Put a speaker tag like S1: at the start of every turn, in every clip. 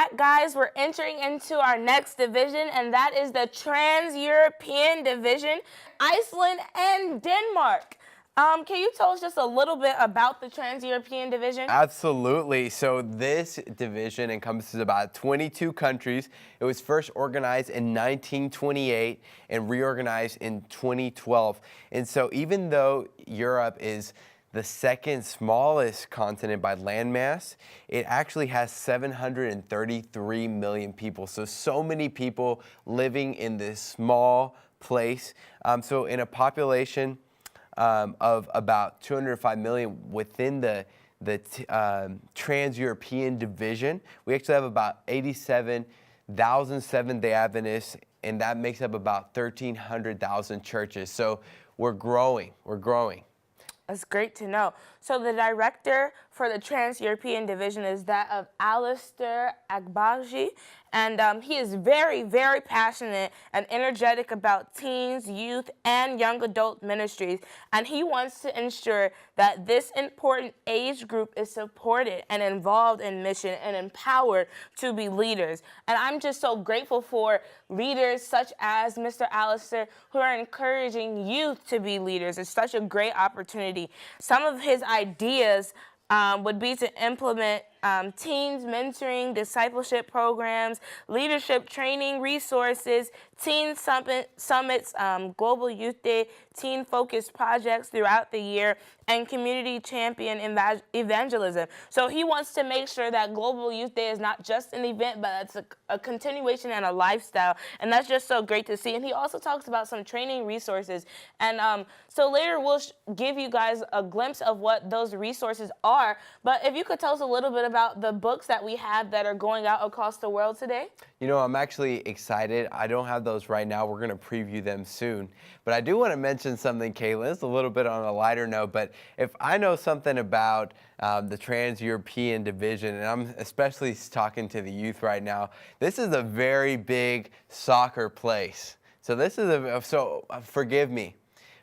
S1: back, guys. We're entering into our next division, and that is the Trans-European Division, Iceland and Denmark. Can you tell us just a little bit about the Trans-European Division?
S2: Absolutely. So this division encompasses about 22 countries. It was first organized in 1928 and reorganized in 2012. And so even though Europe is the second smallest continent by landmass, it actually has 733 million people. So many people living in this small place. So in a population of about 205 million within the Trans-European Division, we actually have about 87,000 Seventh-day Adventists, and that makes up about 1,300,000 churches. So we're growing.
S1: That's great to know. So the director for the Trans-European Division is that of Alistair Agbaji, and he is very, very passionate and energetic about teens, youth, and young adult ministries, and he wants to ensure that this important age group is supported and involved in mission and empowered to be leaders. And I'm just so grateful for leaders such as Mr. Alistair who are encouraging youth to be leaders. It's such a great opportunity. Some of his ideas would be to implement teens mentoring, discipleship programs, leadership training resources, teen summits, Global Youth Day, teen-focused projects throughout the year, and community champion evangelism. So he wants to make sure that Global Youth Day is not just an event, but it's a continuation and a lifestyle, and that's just so great to see. And he also talks about some training resources, and so later we'll give you guys a glimpse of what those resources are, but if you could tell us a little bit about the books that we have that are going out across the world today.
S2: You know, I'm actually excited. I don't have those right now. We're going to preview them soon. But I do want to mention something, Caitlin. It's a little bit on a lighter note, but if I know something about the Trans-European Division, and I'm especially talking to the youth right now, this is a very big soccer place. So this is forgive me,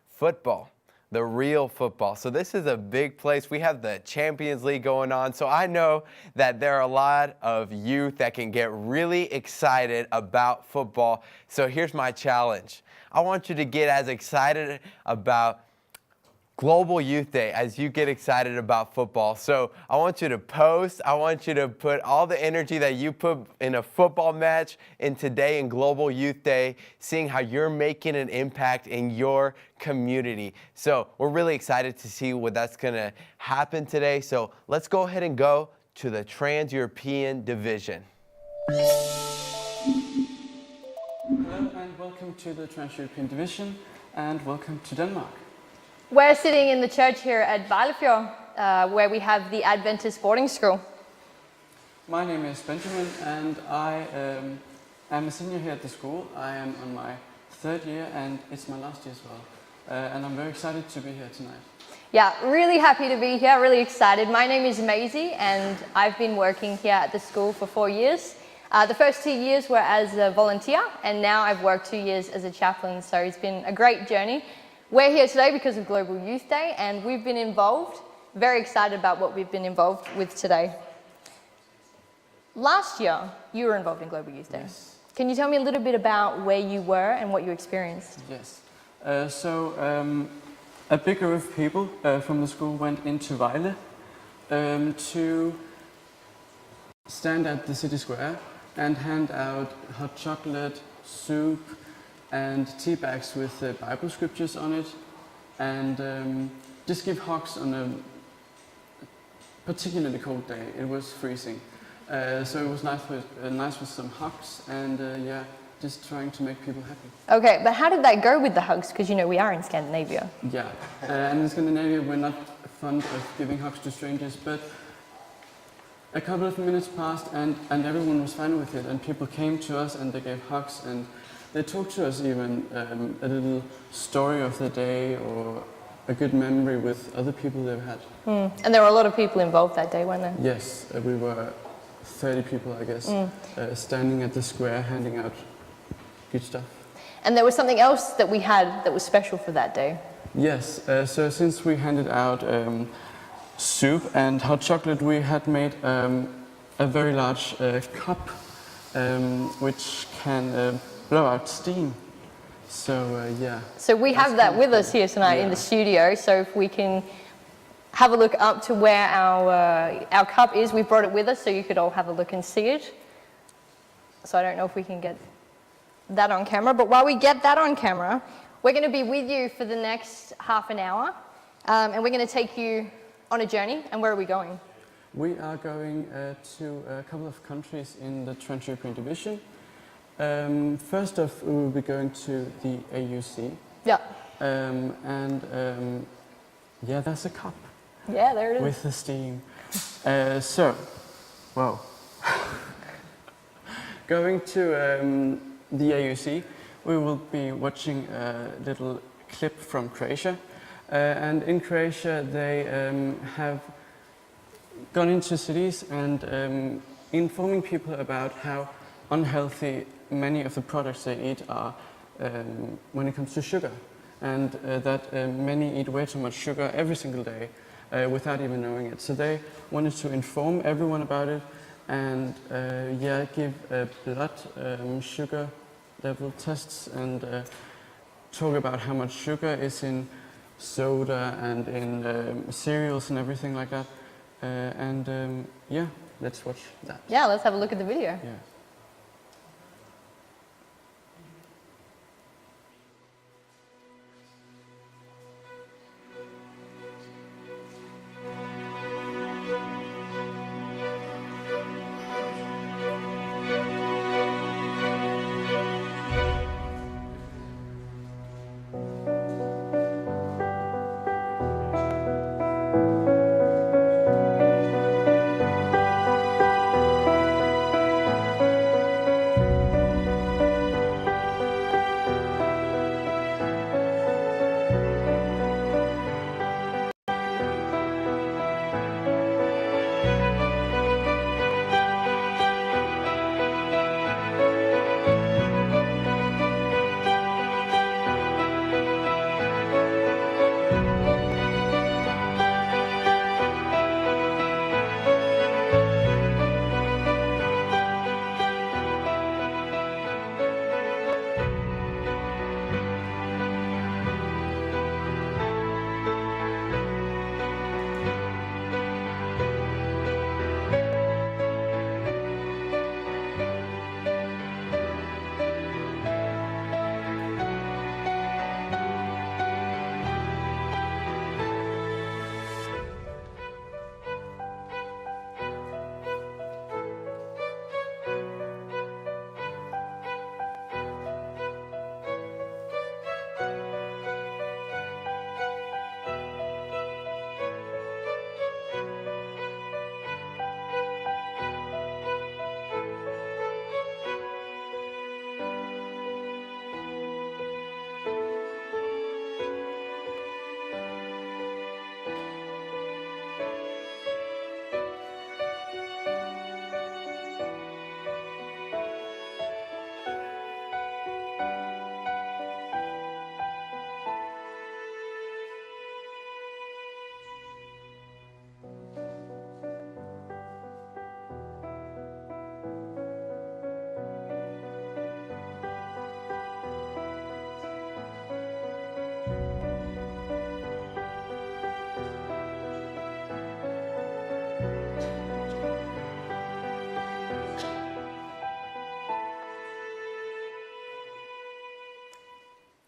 S2: football. The real football. So this is a big place. We have the Champions League going on. So I know that there are a lot of youth that can get really excited about football. So here's my challenge. I want you to get as excited about Global Youth Day as you get excited about football. So I want you to post. I want you to put all the energy that you put in a football match in today in Global Youth Day, seeing how you're making an impact in your community. So we're really excited to see what that's going to happen today. So let's go ahead and go to the Trans-European Division.
S3: Hello and welcome to the Trans-European Division, and welcome to Denmark.
S4: We're sitting in the church here at Vejlefjord, where we have the Adventist boarding school.
S3: My name is Benjamin, and I am a senior here at the school. I am on my third year, and it's my last year as well. And I'm very excited to be here tonight.
S4: Yeah, really happy to be here, really excited. My name is Maisie, and I've been working here at the school for 4 years. The first 2 years were as a volunteer, and now I've worked 2 years as a chaplain, so it's been a great journey. We're here today because of Global Youth Day, and we've been involved, very excited about what we've been involved with today. Last year, you were involved in Global Youth Day.
S3: Yes.
S4: Can you tell me a little bit about where you were and what you experienced?
S3: Yes. A big group of people from the school went into Vejle to stand at the city square and hand out hot chocolate, soup, and tea bags with Bible scriptures on it, and just give hugs on a particularly cold day. It was freezing, so it was nice with some hugs, and yeah, just trying to make people happy.
S4: Okay, but how did that go with the hugs? Because you know we are in Scandinavia.
S3: Yeah, and in Scandinavia we're not fond of giving hugs to strangers, but a couple of minutes passed and everyone was fine with it, and people came to us and they gave hugs, and they talked to us even a little story of the day or a good memory with other people they've had.
S4: And there were a lot of people involved that day, weren't there?
S3: Yes, we were 30 people, I guess, standing at the square handing out good stuff.
S4: And there was something else that we had that was special for that day.
S3: Yes, so since we handed out soup and hot chocolate, we had made a a very large cup which can blow out steam. So yeah.
S4: So we have that with us here tonight in
S3: Yeah.
S4: the studio. So if we can have a look up to where our cup is, we brought it with us so you could all have a look and see it. So I don't know if we can get that on camera, but while we get that on camera, we're going to be with you for the next half an hour, and we're going to take you on a journey. And where are we going?
S3: We are going to a couple of countries in the Trans-European Division. First off, we will be going to the AUC.
S4: Yeah.
S3: Yeah, that's a cup
S4: Yeah, there it is.
S3: with the steam. Whoa. Going to the AUC, we will be watching a little clip from Croatia. And in Croatia, they have gone into cities and informing people about how unhealthy many of the products they eat are when it comes to sugar. And that many eat way too much sugar every single day without even knowing it. So they wanted to inform everyone about it and yeah, give blood sugar level tests and talk about how much sugar is in soda and in cereals and everything like that. Yeah, let's watch that.
S4: Yeah, let's have a look at the video.
S3: Yeah.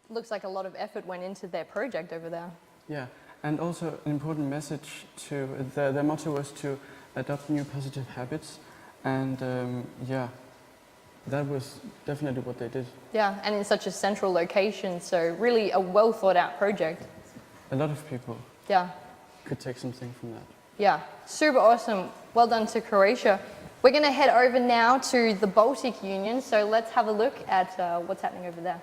S4: Looks like a lot of effort went into their project over there.
S3: Yeah, and also an important message to their motto was to adopt new positive habits, and yeah, that was definitely what they did.
S4: Yeah, and in such a central location, so really a well thought out project.
S3: A lot of people
S4: Yeah,
S3: could take something from that.
S4: yeah, super awesome. Well done to Croatia. We're going to head over now to the Baltic Union, so let's have a look at what's happening over there.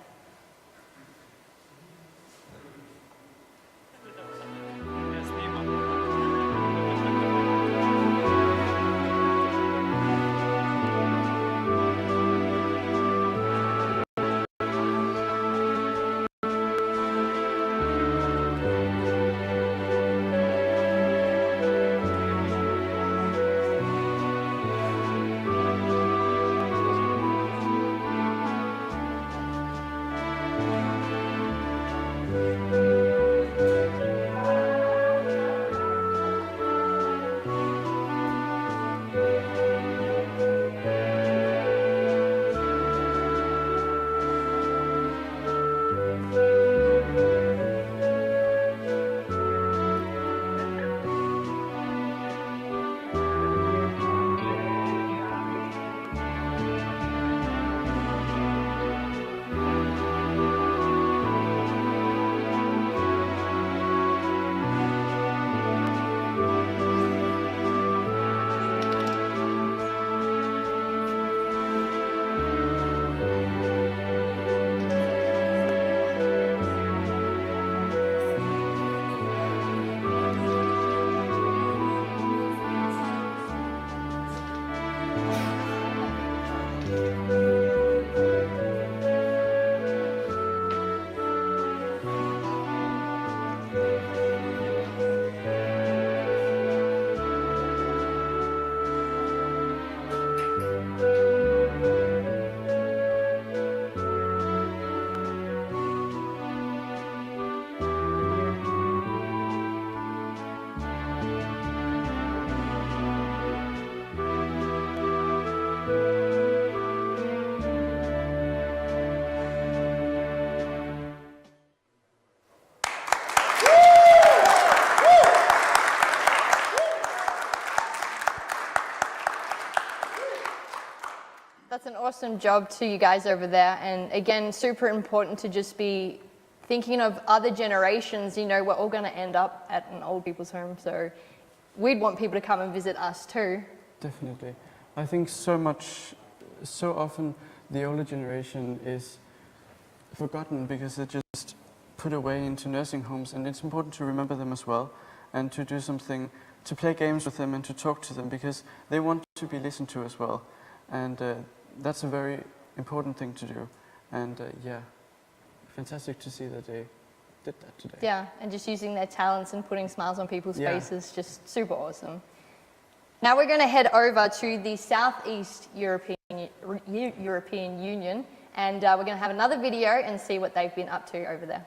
S4: That's an awesome job to you guys over there. And again, super important to just be thinking of other generations. You know, we're all going to end up at an old people's home. So we'd want people to come and visit us too.
S3: Definitely. I think so often the older generation is forgotten because they're just put away into nursing homes, and it's important to remember them as well and to do something, to play games with them and to talk to them because they want to be listened to as well. And that's a very important thing to do. And yeah, fantastic to see that they did that today.
S4: Yeah, and just using their talents and putting smiles on people's faces, just super awesome. Now we're going to head over to the Southeast European Union, and we're going to have another video and see what they've been up to over there.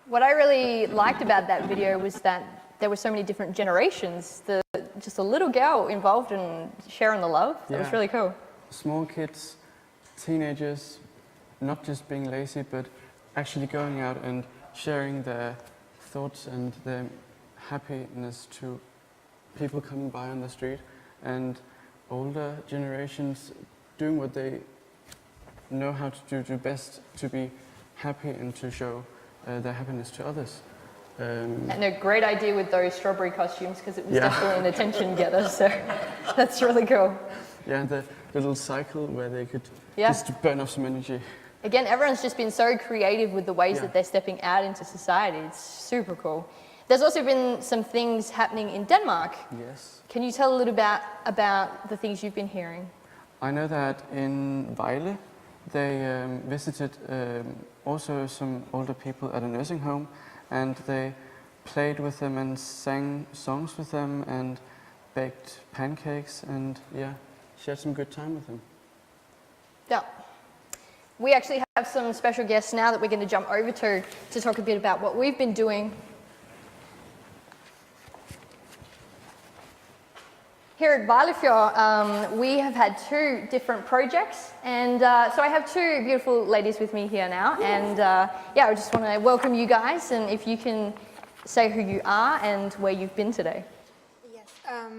S4: What I really liked about that video was that there were so many different generations. Just a little girl involved in sharing the love. That was really cool.
S3: Small kids, teenagers, not just being lazy, but actually going out and sharing their thoughts and their happiness to people coming by on the street, and older generations doing what they know how to do best to be happy and to show their happiness to others.
S4: And a great idea with those strawberry costumes, because it was definitely an attention getter, so that's really cool.
S3: Yeah, the little cycle where they could just burn off some energy.
S4: Again, everyone's just been so creative with the ways that they're stepping out into society. It's super cool. There's also been some things happening in Denmark.
S3: Yes.
S4: Can you tell a little about the things you've been hearing?
S3: I know that in Vejle, they visited also some older people at a nursing home, and they played with them and sang songs with them and baked pancakes and shared some good time with them.
S4: Yeah. We actually have some special guests now that we're going to jump over to talk a bit about what we've been doing. Here at Vejlefjord, we have had 2 different projects, and so I have 2 beautiful ladies with me here now, and I just want to welcome you guys, and if you can say who you are and where you've been today.
S5: Yes,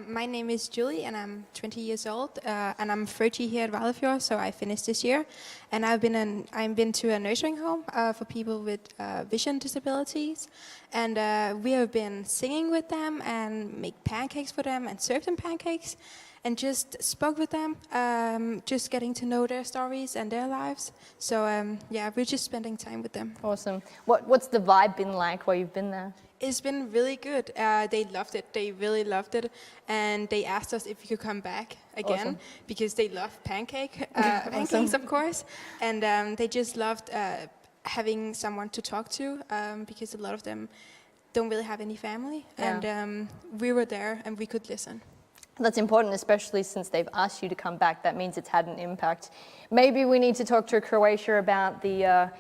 S5: my name is Julie, and I'm 20 years old, and I'm 30 here at Vejlefjord, so I finished this year, and I've been to a nursing home for people with vision disabilities, and we have been singing with them and make pancakes for them and serve them pancakes, and just spoke with them, just getting to know their stories and their lives. So we're just spending time with them.
S4: Awesome. What's the vibe been like while you've been there?
S5: It's been really good. They loved it. They really loved it, and they asked us if we could come back again because they love pancakes, of course, and they just loved having someone to talk to because a lot of them don't really have any family, and we were there and we could listen.
S4: That's important, especially since they've asked you to come back. That means it's had an impact. Maybe we need to talk to Croatia about the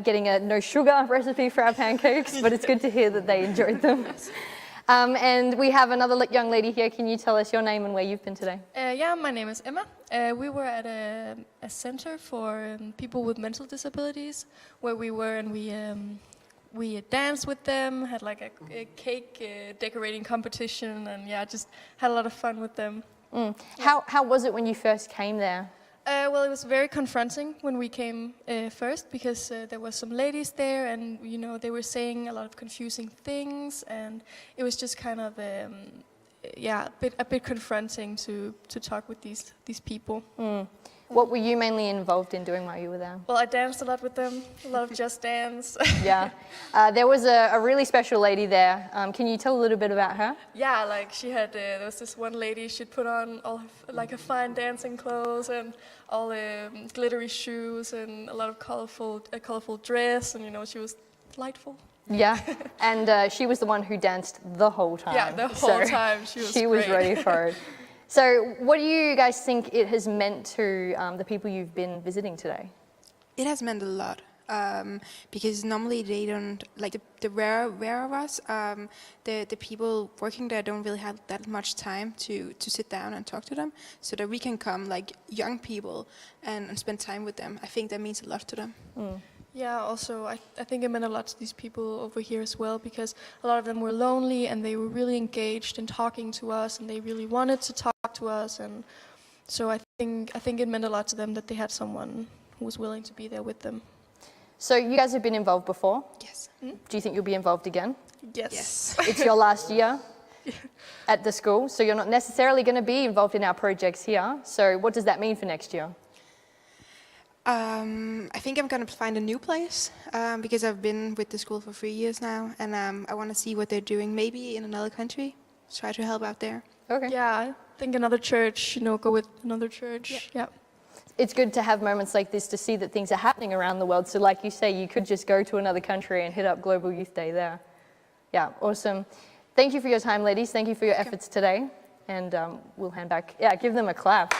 S4: getting a no sugar recipe for our pancakes, but it's good to hear that they enjoyed them. And we have another young lady here. Can you tell us your name and where you've been today?
S6: My name is Emma. We were at a center for people with mental disabilities, where we were and we danced with them, had like a cake decorating competition, and just had a lot of fun with them.
S4: How was it when you first came there?
S6: Well, it was very confronting when we came first, because there were some ladies there, and they were saying a lot of confusing things, and it was just kind of a bit confronting to talk with these people.
S4: What were you mainly involved in doing while you were there?
S6: Well, I danced a lot with them, a lot of just dance.
S4: Yeah. There was a really special lady there. Can you tell a little bit about her?
S6: Yeah, like she had, there was this one lady, she'd put on all her fine dancing clothes and all glittery shoes and a lot of colorful dress, and she was delightful.
S4: Yeah, and she was the one who danced the whole time.
S6: Yeah, the whole time. She
S4: was ready for it. So what do you guys think it has meant to the people you've been visiting today?
S5: It has meant a lot. Because normally they don't, like the rare of us, the people working there don't really have that much time to sit down and talk to them, so that we can come like young people and spend time with them. I think that means a lot to them.
S6: Yeah, also I think it meant a lot to these people over here as well, because a lot of them were lonely and they were really engaged in talking to us, and they really wanted to talk to us, and so I think it meant a lot to them that they had someone who was willing to be there with them.
S4: So you guys have been involved before?
S5: Yes.
S4: Do you think you'll be involved again?
S6: Yes.
S4: It's your last year at the school, so you're not necessarily going to be involved in our projects here. So what does that mean for next year?
S5: I think I'm going to find a new place because I've been with the school for 3 years now, and I want to see what they're doing, maybe in another country, try to help out there.
S4: Okay.
S6: Yeah, I think another church, go with another church. Yeah.
S4: It's good to have moments like this to see that things are happening around the world. So like you say, you could just go to another country and hit up Global Youth Day there. Yeah, awesome. Thank you for your time, ladies. Thank you for your efforts today. And we'll hand back. Yeah, give them a clap.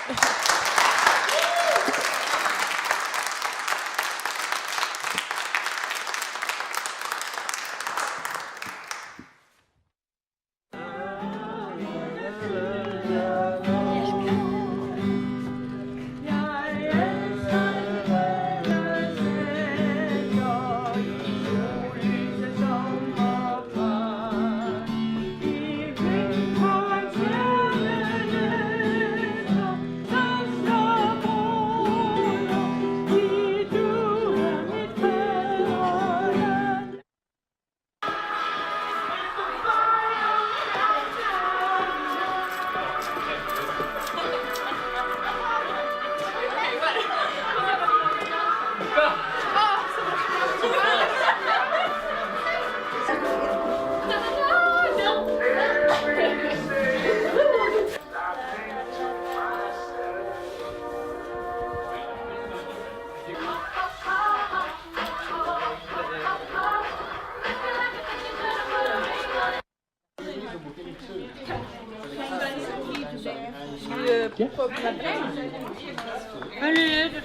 S7: Ja.
S8: Du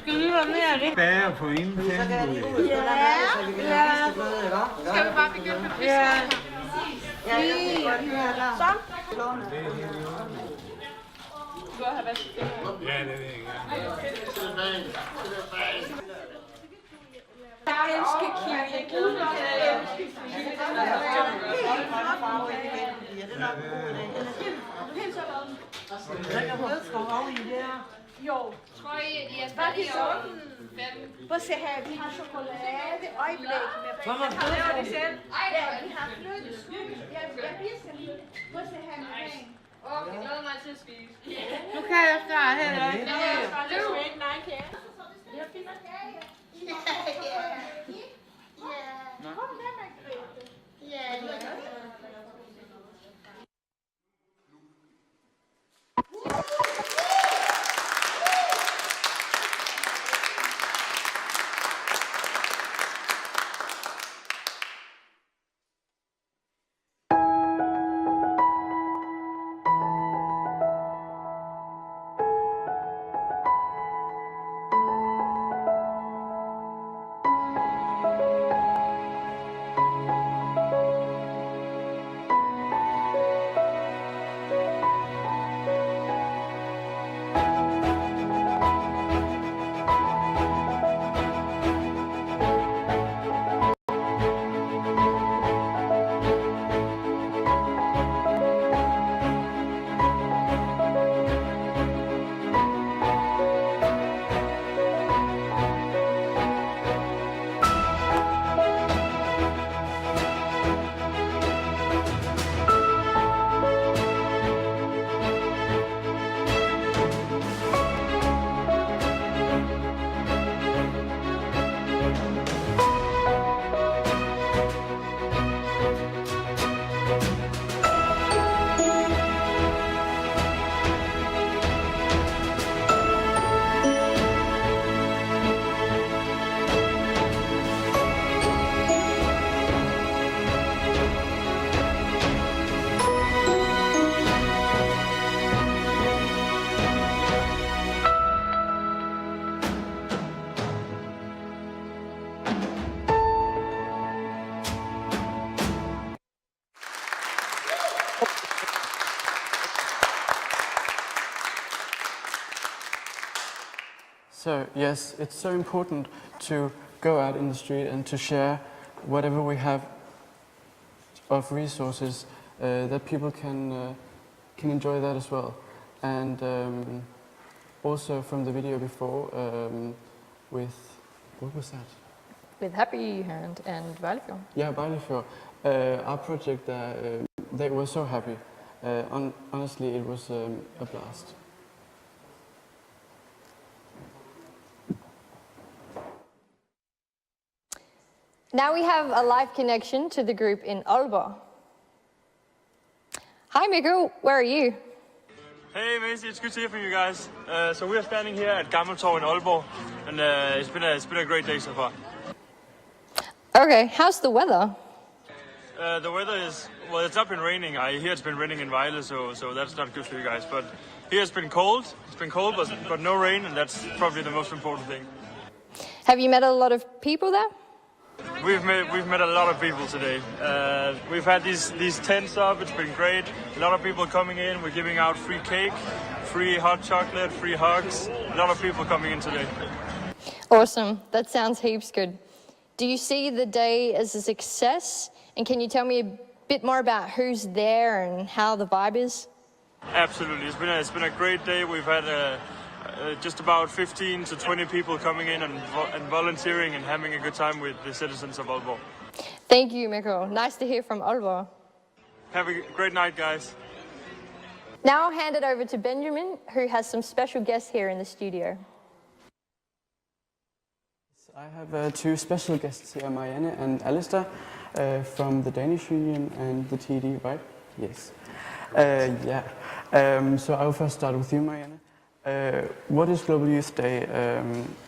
S8: skal lige være med af det.
S7: Bære på inden
S8: Ja. Skal vi bare begynde med fisken? Ja. Så. Du har vasket det her.
S7: Ja, det vil jeg gerne.
S8: Jeg elsker kiwi. Jo, tror I, I er færdige over? Prøv at se her, vi har chokolade, øjeblik med bag. Hvad laver de selv? Ja, vi har flødeskud. Jeg viser lige. Prøv at se her med bag. Okay, glæder mig til at spise. Nu kan jeg starte her. Nu kan jeg starte til at smage den egen kage. Jeg finder kage. Kom her, Margrethe. Ja.
S3: So yes, it's so important to go out in the street and to share whatever we have of resources that people can enjoy that as well. And also from the video before with, what was that?
S4: With Happy Hand and Valfjord.
S3: Yeah, Baileyfjord. Our project, they were so happy. Honestly, it was a blast.
S4: Now we have a live connection to the group in Aalborg. Hi Mikko, where are you?
S9: Hey Macy, it's good to hear from you guys. So we are standing here at Gammeltorv in Aalborg, and it's been a great day so far.
S4: Okay, how's the weather?
S9: The weather is, well, it's not been raining. I hear it's been raining in Vejle, so that's not good for you guys. But here it's been cold. It's been cold, but no rain, and that's probably the most important thing.
S4: Have you met a lot of people there?
S9: We've met a lot of people today. We've had these tents up. It's been great. A lot of people coming in. We're giving out free cake, free hot chocolate, free hugs. A lot of people coming in today.
S4: Awesome, that sounds heaps good. Do you see the day as a success? And can you tell me a bit more about who's there and how the vibe is?
S9: Absolutely, it's been a great day. We've had just about 15 to 20 people coming in and volunteering and having a good time with the citizens of Aalborg.
S4: Thank you, Mikko. Nice to hear from Aalborg.
S9: Have a great night, guys.
S4: Now I'll hand it over to Benjamin, who has some special guests here in the studio.
S3: I have two special guests here, Marianne and Alistair, from the Danish Union and the TD, right? Yes. So I'll first start with you, Marianne. What is Global Youth Day?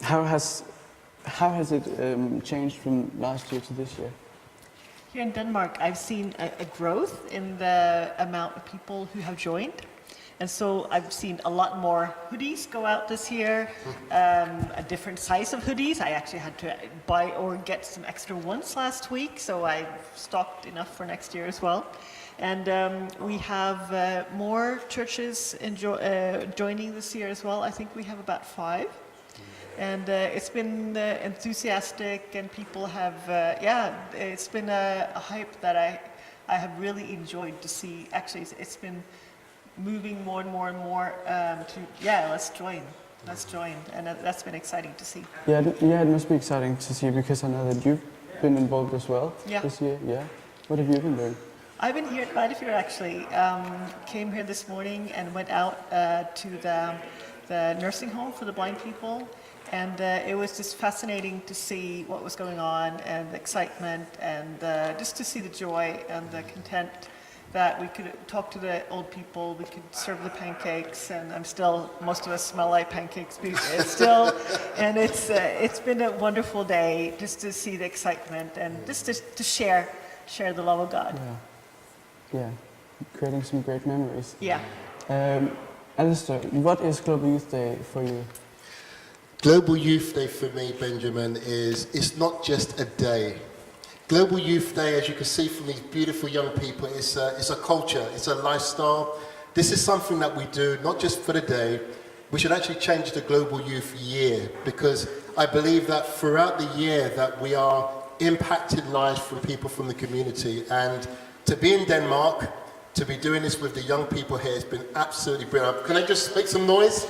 S3: How has it changed from last year to this year?
S10: Here in Denmark, I've seen a growth in the amount of people who have joined. And so I've seen a lot more hoodies go out this year, a different size of hoodies. I actually had to buy or get some extra ones last week, so I stocked enough for next year as well. And we have more churches joining this year as well. I think we have about 5. And it's been enthusiastic, and people have, it's been a hype that I have really enjoyed to see. Actually, it's been moving more and more and more let's join, and that's been exciting to see.
S3: Yeah, it must be exciting to see, because I know that you've been involved as well this year. Yeah, what have you been doing?
S10: I've been here at Valdefjord actually. Came here this morning and went out to the nursing home for the blind people, and it was just fascinating to see what was going on and the excitement, and just to see the joy and the content that we could talk to the old people, we could serve the pancakes, and most of us smell like pancakes, it's still, and it's been a wonderful day just to see the excitement and just to share the love of God.
S3: Yeah, creating some great memories.
S10: Yeah.
S3: Alistair, what is Global Youth Day for you?
S11: Global Youth Day for me, Benjamin, it's not just a day. Global Youth Day, as you can see from these beautiful young people, it's a culture, it's a lifestyle. This is something that we do not just for the day. We should actually change the Global Youth Year, because I believe that throughout the year that we are impacting lives from people from the community. And to be in Denmark, to be doing this with the young people here, has been absolutely brilliant. Can I just make some noise?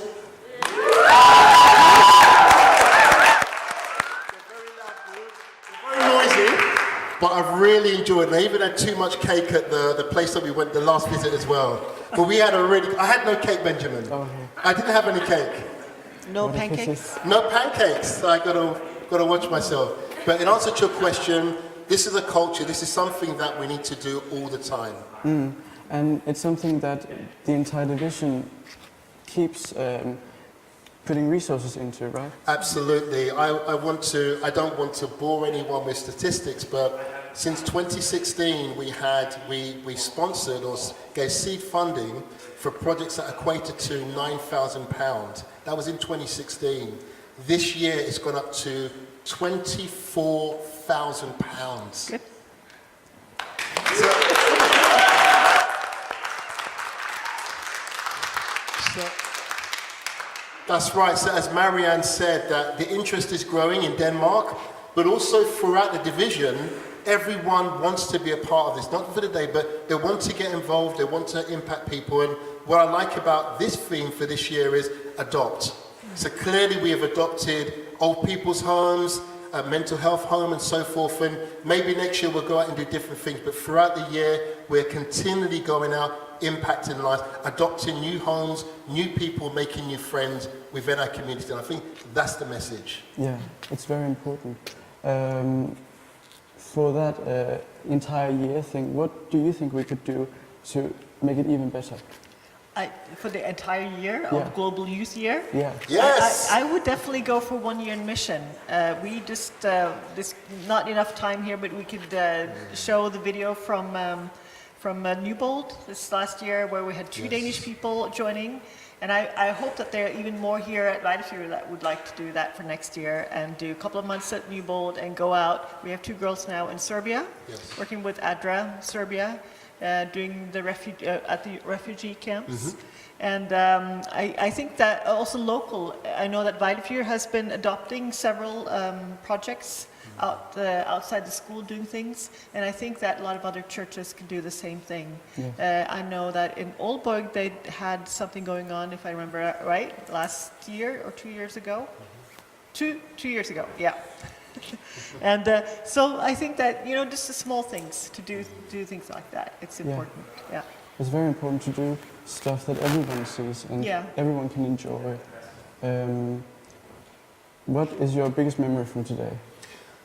S11: But I've really enjoyed it. I even had too much cake at the place that we went the last visit as well. But we had I had no cake, Benjamin. I didn't have any cake.
S10: No pancakes?
S11: No pancakes. So I gotta watch myself. But in answer to your question, this is a culture, this is something that we need to do all the time.
S3: And it's something that the entire division keeps putting resources into, right?
S11: Absolutely. I don't want to bore anyone with statistics, but since 2016 we sponsored or gave seed funding for projects that equated to £9,000. That was in 2016. This year it's gone up to £24,000.
S10: Good.
S11: That's right. So as Marianne said, that the interest is growing in Denmark, but also throughout the division, everyone wants to be a part of this, not for the day, but they want to get involved, they want to impact people. And what I like about this theme for this year is adopt. So clearly we have adopted old people's homes, a mental health home and so forth, and maybe next year we'll go out and do different things, but throughout the year we're continually going out, impacting lives, adopting new homes, new people, making new friends within our community, and I think that's the message.
S3: Yeah, it's very important. For that entire year thing, what do you think we could do to make it even better?
S10: For the entire year
S3: Yeah.
S10: of Global Youth Year?
S3: Yeah.
S11: Yes!
S10: I would definitely go for 1 year in mission. We just, there's not enough time here, but we could show the video from Newbold this last year, where we had 2 Danish people joining. And I hope that there are even more here at Valdefjord that would like to do that for next year and do a couple of months at Newbold and go out. We have 2 girls now in Serbia, working with ADRA, Serbia, doing the at the refugee camps. And I think that also local, I know that Valdefjord has been adopting several projects outside the school doing things, and I think that a lot of other churches can do the same thing. I know that in Aalborg they had something going on, if I remember right, last year or 2 years ago. 2 years ago, yeah. And so I think that, you know, just the small things to do things like that. It's important. Yeah.
S3: It's very important to do stuff that everyone sees and everyone can enjoy. What is your biggest memory from today?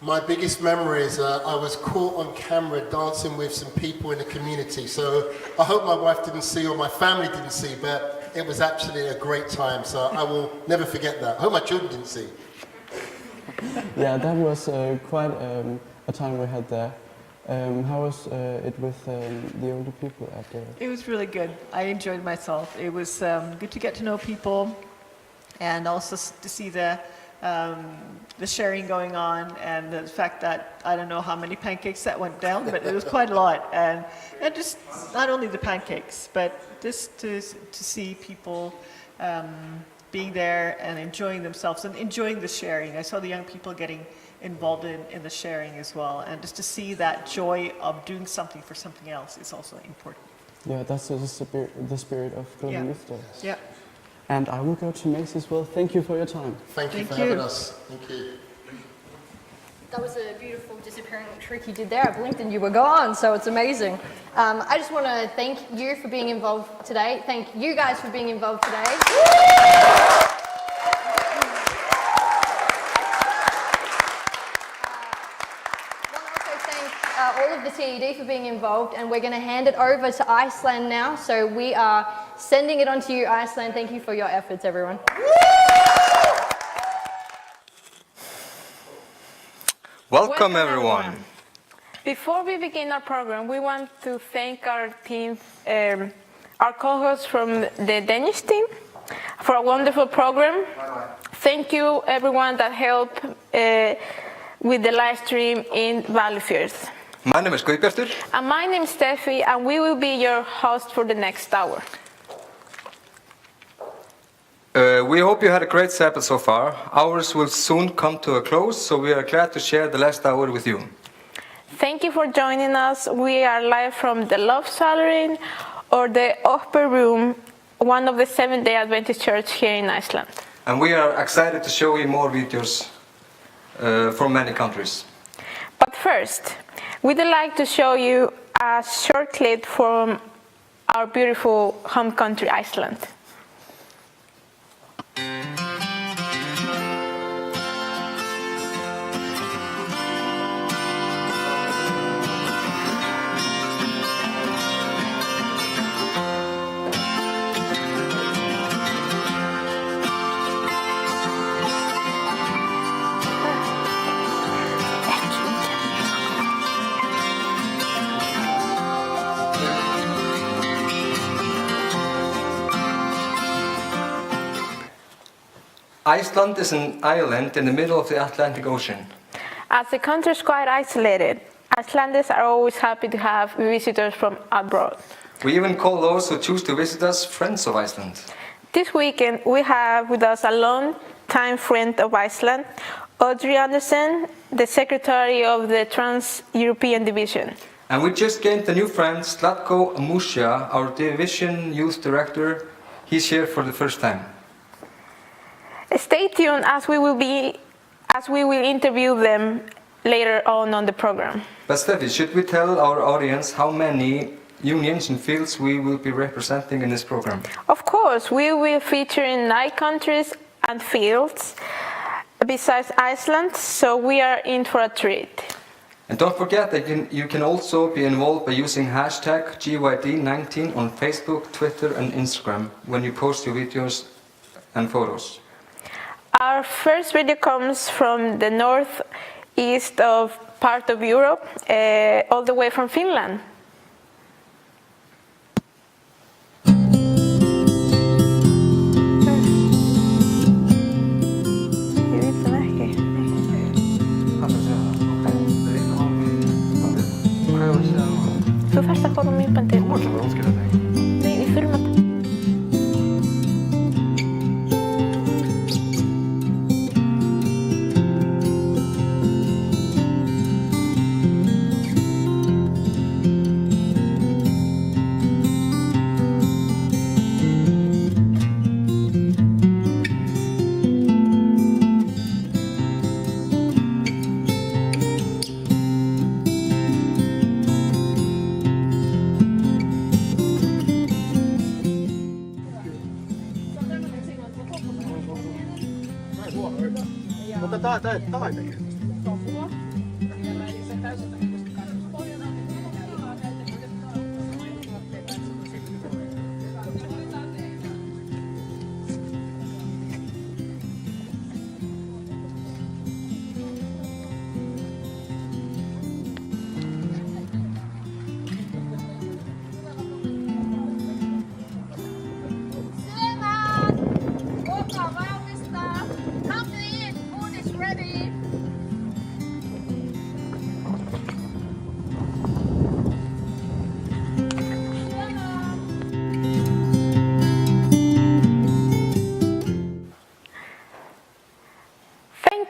S11: My biggest memory is I was caught on camera dancing with some people in the community. So I hope my wife didn't see or my family didn't see, but it was absolutely a great time. So I will never forget that. I hope my children didn't see.
S3: Yeah, that was quite a time we had there. How was it with the older people out there?
S10: It was really good. I enjoyed myself. It was good to get to know people, and also to see the sharing going on, and the fact that I don't know how many pancakes that went down, but it was quite a lot. And just not only the pancakes, but just to see people being there and enjoying themselves and enjoying the sharing. I saw the young people getting involved in the sharing as well, and just to see that joy of doing something for something else is also important.
S3: Yeah, that's the spirit of Golden Youth Days.
S10: Yeah.
S3: And I will go to Mace as well. Thank you for your time.
S11: Thank you for having us. Thank you.
S4: That was a beautiful disappearing trick you did there. I blinked and you were gone, so it's amazing. I just want to thank you for being involved today. Thank you guys for being involved today. I want to also thank all of the TED for being involved, and we're going to hand it over to Iceland now. So we are sending it on to you, Iceland. Thank you for your efforts, everyone.
S12: Welcome everyone.
S1: Before we begin our program, we want to thank our team, our co-hosts from the Danish team, for a wonderful program. Thank you everyone that helped with the live stream in Valifjörð.
S12: My name is Guðbjartur.
S1: And my name is Steffi, and we will be your host for the next hour.
S12: We hope you had a great Sabbath so far. Ours will soon come to a close, so we are glad to share the last hour with you.
S1: Thank you for joining us. We are live from the Love Salon or the Upper Room, one of the Seventh-day Adventist Church here in Iceland.
S12: And we are excited to show you more videos from many countries.
S1: But first, we'd like to show you a short clip from our beautiful home country, Iceland.
S12: Iceland is an island in the middle of the Atlantic Ocean.
S1: As the country is quite isolated, Icelanders are always happy to have visitors from abroad.
S12: We even call those who choose to visit us friends of Iceland.
S1: This weekend, we have with us a long-time friend of Iceland, Audrey Anderson, the secretary of the Trans-European Division.
S12: And we just gained a new friend, Zlatko Musia, our division youth director. He's here for the first time.
S1: Stay tuned as we will interview them later on the program.
S12: But Steffi, should we tell our audience how many unions and fields we will be representing in this program?
S1: Of course, we will feature in 9 countries and fields besides Iceland, so we are in for a treat.
S12: And don't forget that you can also be involved by using hashtag GYD19 on Facebook, Twitter and Instagram when you post your videos and photos.
S1: Our first video comes from the northeast of part of Europe, all the way from Finland. Þú færst að fóra myndbandið. Nei, við þurfum að...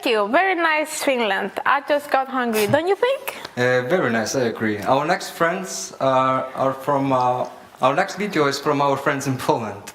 S1: you. Very nice Finland. I just got hungry, don't you think?
S12: Very nice, I agree. Our next friends are from, our next video is from our friends in Poland.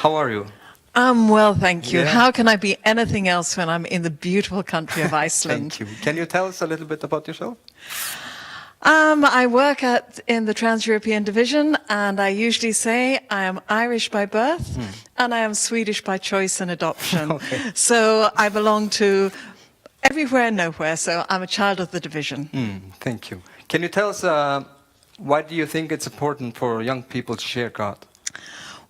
S12: How are you?
S13: I'm well, thank you.
S12: Yeah.
S13: How can I be anything else when I'm in the beautiful country of Iceland?
S12: Thank you. Can you tell us a little bit about yourself?
S13: I work in the Trans-European Division, and I usually say I am Irish by birth, and I am Swedish by choice and adoption.
S12: Okay.
S13: So I belong to everywhere and nowhere, so I'm a child of the division.
S12: Thank you. Can you tell us why do you think it's important for young people to share God?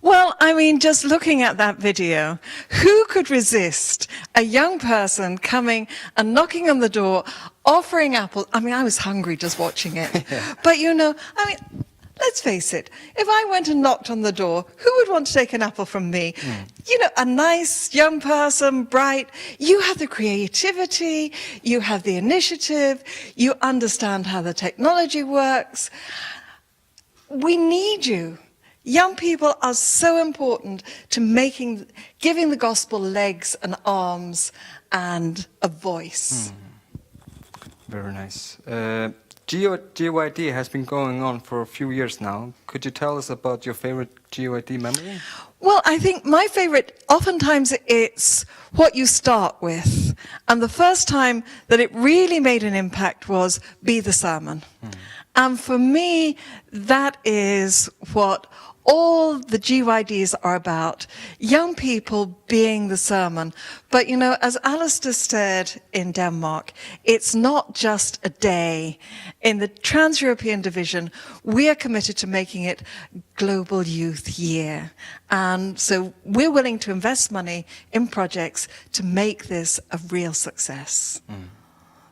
S13: Well, I mean, just looking at that video, who could resist a young person coming and knocking on the door, offering apples? I mean, I was hungry just watching it. But, you know, I mean, let's face it, if I went and knocked on the door, who would want to take an apple from me? You know, a nice young person, bright, you have the creativity, you have the initiative, you understand how the technology works. We need you. Young people are so important to giving the gospel legs and arms and a voice.
S12: Very nice. GYD has been going on for a few years now. Could you tell us about your favorite GYD memory?
S13: Well, I think my favorite, oftentimes it's what you start with. And the first time that it really made an impact was Be the Sermon. And for me, that is what all the GYDs are about young people being the sermon. But, you know, as Alistair said in Denmark, it's not just a day. In the Trans-European Division, we are committed to making it Global Youth Year. And so we're willing to invest money in projects to make this a real success.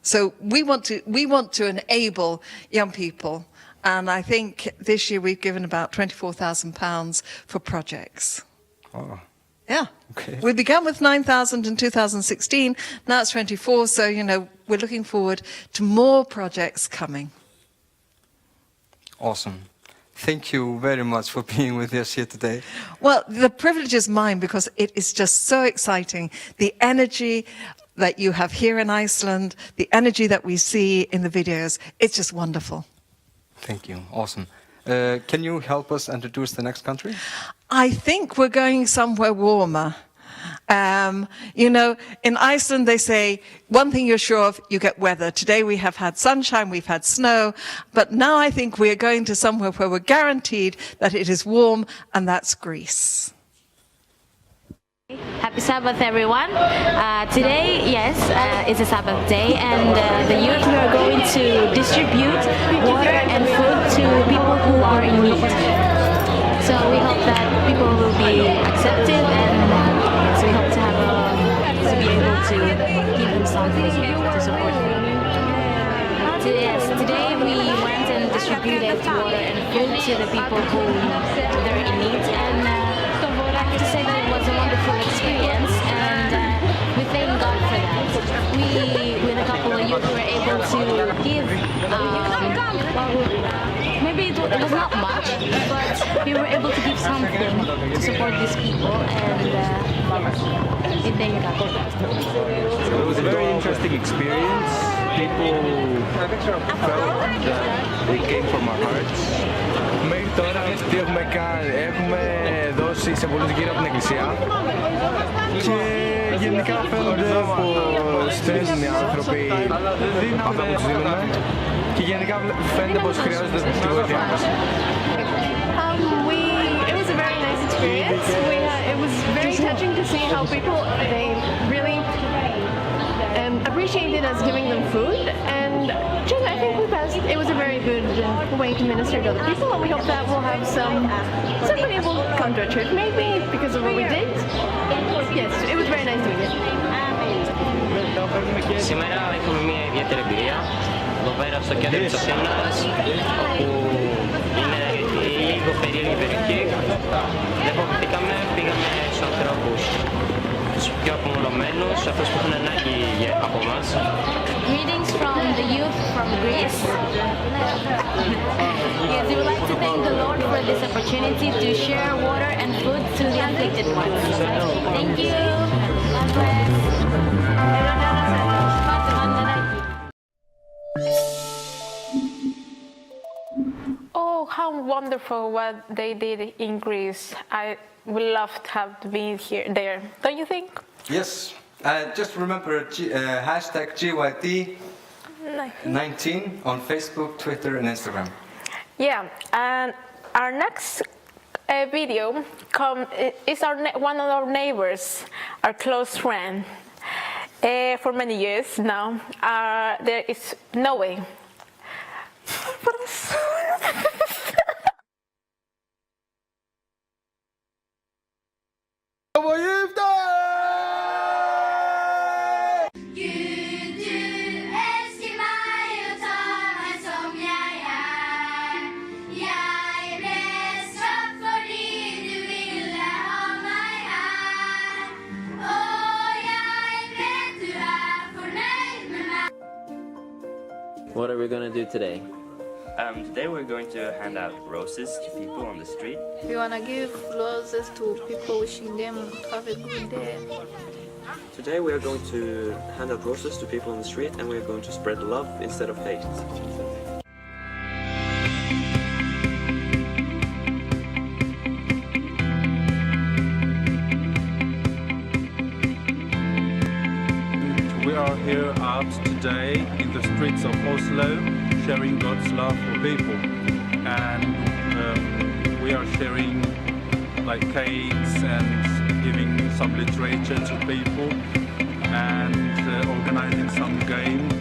S13: So we want to enable young people. And I think this year we've given about £24,000 for projects.
S12: Oh.
S13: Yeah.
S12: Okay.
S13: We began with 9,000 in 2016. Now it's 24. So, you know, we're looking forward to more projects coming.
S12: Awesome. Thank you very much for being with us here today.
S13: Well, the privilege is mine because it is just so exciting. The energy that you have here in Iceland, the energy that we see in the videos, it's just wonderful.
S12: Thank you. Awesome. Can you help us introduce the next country?
S13: I think we're going somewhere warmer. You know, in Iceland they say, one thing you're sure of, you get weather. Today we have had sunshine, we've had snow, but now I think we're going to somewhere where we're guaranteed that it is warm, and that's Greece.
S14: Happy Sabbath, everyone. Today, yes, is a Sabbath day, and the youth we are going to distribute water and food to people who are in need. So we hope that people will be accepted, and so we hope to have to be able to give them something to support them. Today we went and distributed water and food to the people who are in need, and I have to say that it was a wonderful experience, and we thank God for that. We, with a couple of youth, were able to give, maybe it was not much, but we were able to give something to support these people, and we thank God for that.
S15: So it was a very interesting experience. People felt that they came from our hearts. Μέχρι τώρα τι έχουμε κάνει, έχουμε δώσει σε πολλούς γύρω από την εκκλησία και γενικά φαίνονται πως θέλουν οι άνθρωποι αυτά που τους δίνουμε και γενικά φαίνεται πως χρειάζονται τη βοήθειά μας.
S16: It was a very nice experience. It was very touching to see how people, they really appreciated us giving them food, and just I think it was a very good way to minister to other people, and we hope that we'll have somebody will come to our church maybe because of what we did. Yes, it was very nice doing it.
S17: Σήμερα έχουμε μια ιδιαίτερη εμπειρία εδώ πέρα στο κέντρο της Αθήνας, όπου είναι λίγο περίεργη περιοχή. Δεν φοβηθήκαμε, πήγαμε στους ανθρώπους τους πιο απομονωμένους, αυτούς που έχουν ανάγκη από εμάς.
S14: Greetings from the youth from Greece. Yes, we would like to thank the Lord for this opportunity to share water and food to the afflicted ones. Thank you. God bless.
S18: Oh, how wonderful what they did in Greece. I would love to have been there. Don't you think?
S12: Yes. Just remember hashtag GYD19 on Facebook, Twitter, and Instagram.
S18: Yeah, and our next video is one of our neighbors, our close friend. For many years now, there is no way.
S19: What are we going to do today?
S20: Today we're going to hand out roses to people on the street.
S21: We want to give roses to people wishing them have a good day.
S19: Today we are going to hand out roses to people on the street, and we are going to spread love instead of hate.
S15: We are here out today in the streets of Oslo, sharing God's love for people. And we are sharing like cakes and giving some literature to people and organizing some games.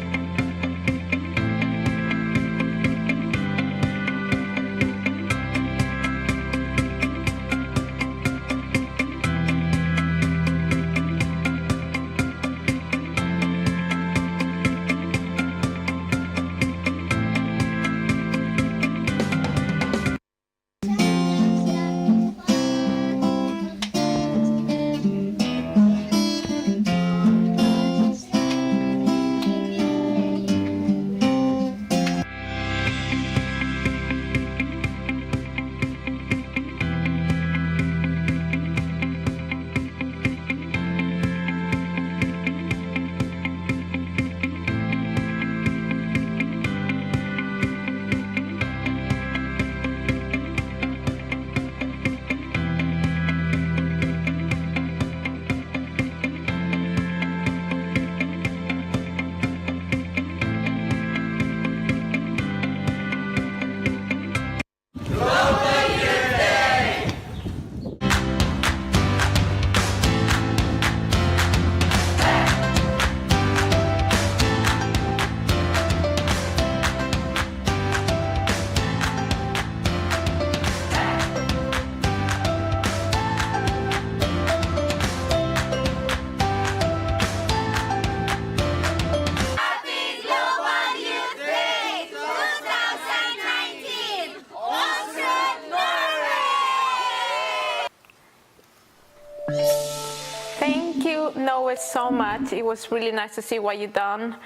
S18: Thank you, Noah, so much. It was really nice to see what you've done.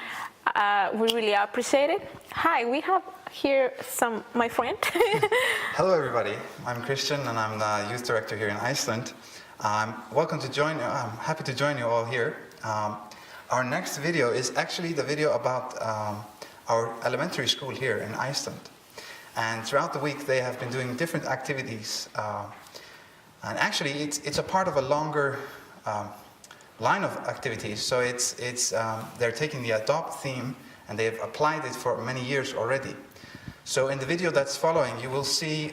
S18: We really appreciate it. Hi, we have here my friend.
S2: Hello, everybody. I'm Christian, and I'm the youth director here in Iceland. Welcome to join you. I'm happy to join you all here. Our next video is actually the video about our elementary school here in Iceland. And throughout the week, they have been doing different activities. And actually, it's a part of a longer line of activities. So they're taking the Adopt theme and they've applied it for many years already. So in the video that's following, you will see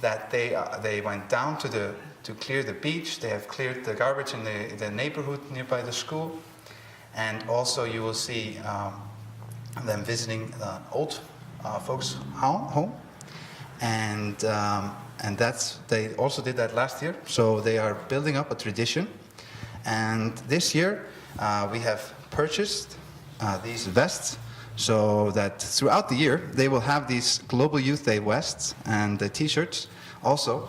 S2: that they went down to clear the beach. They have cleared the garbage in the neighborhood nearby the school, and also you will see them visiting the old folks' home, and they also did that last year. So they are building up a tradition. And this year, we have purchased these vests so that throughout the year, they will have these Global Youth Day vests and the t-shirts also.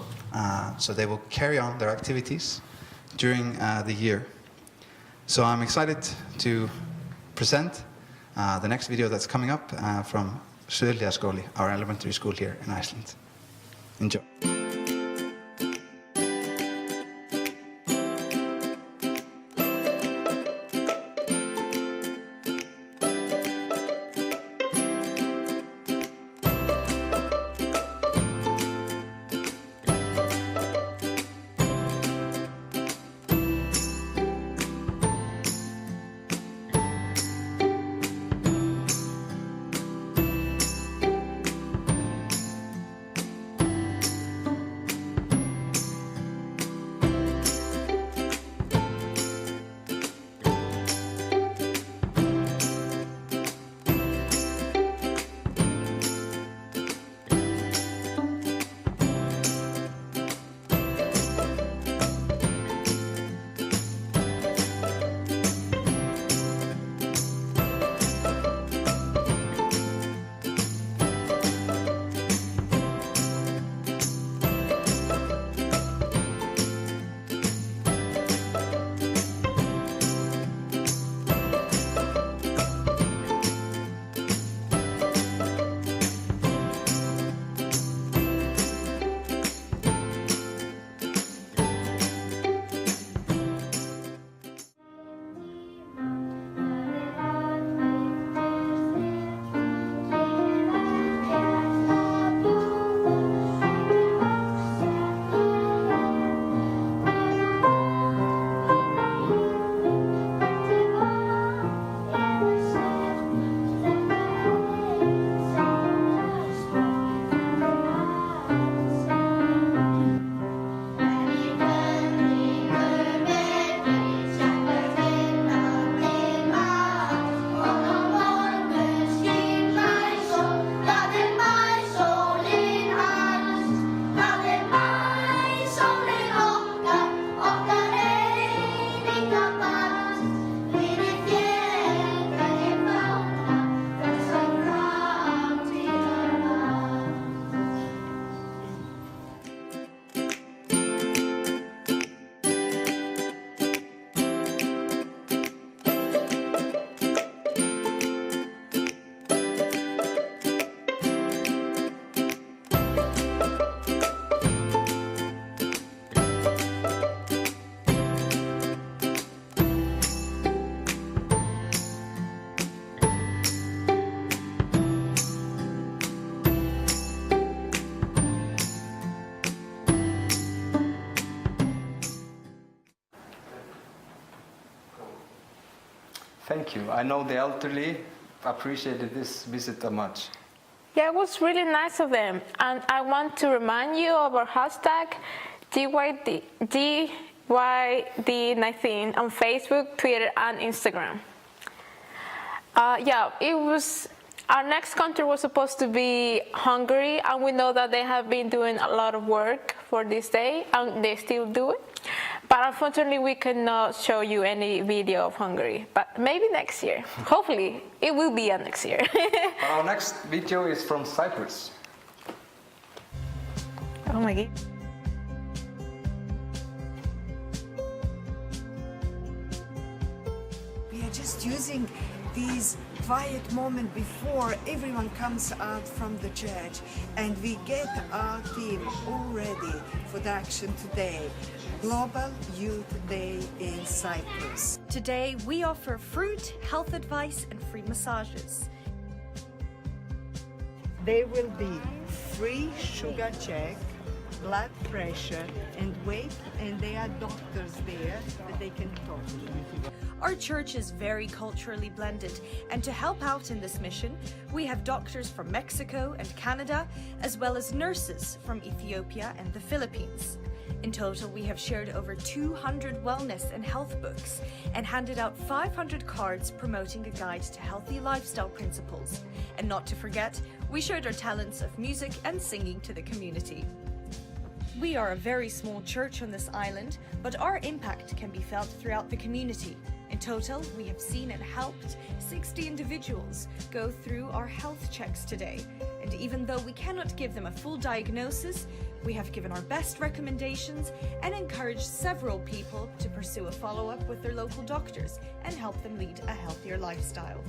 S2: So they will carry on their activities during the year. So I'm excited to present the next video that's coming up from Suðurliðaskóli, our elementary school here in Iceland. Enjoy.
S12: Thank you. I know the elderly appreciated this visit much.
S18: Yeah, it was really nice of them. And I want to remind you of our hashtag GYD19 on Facebook, Twitter, and Instagram. Yeah, it was. Our next country was supposed to be Hungary, and we know that they have been doing a lot of work for this day, and they still do it. But unfortunately, we cannot show you any video of Hungary. But maybe next year. Hopefully, it will be next year.
S12: Our next video is from Cyprus.
S18: Oh my God.
S5: We are just using these quiet moment before everyone comes out from the church, and we get our team all ready for the action today, Global Youth Day in Cyprus.
S22: Today we offer fruit, health advice and free massages.
S5: There will be free sugar check, blood pressure and weight, and there are doctors there that they can talk to.
S22: Our church is very culturally blended, and to help out in this mission, we have doctors from Mexico and Canada, as well as nurses from Ethiopia and the Philippines. In total, we have shared over 200 wellness and health books and handed out 500 cards promoting a guide to healthy lifestyle principles. And not to forget, we showed our talents of music and singing to the community. We are a very small church on this island, but our impact can be felt throughout the community. In total, we have seen and helped 60 individuals go through our health checks today. And even though we cannot give them a full diagnosis, we have given our best recommendations and encouraged several people to pursue a follow-up with their local doctors and help them lead a healthier lifestyle.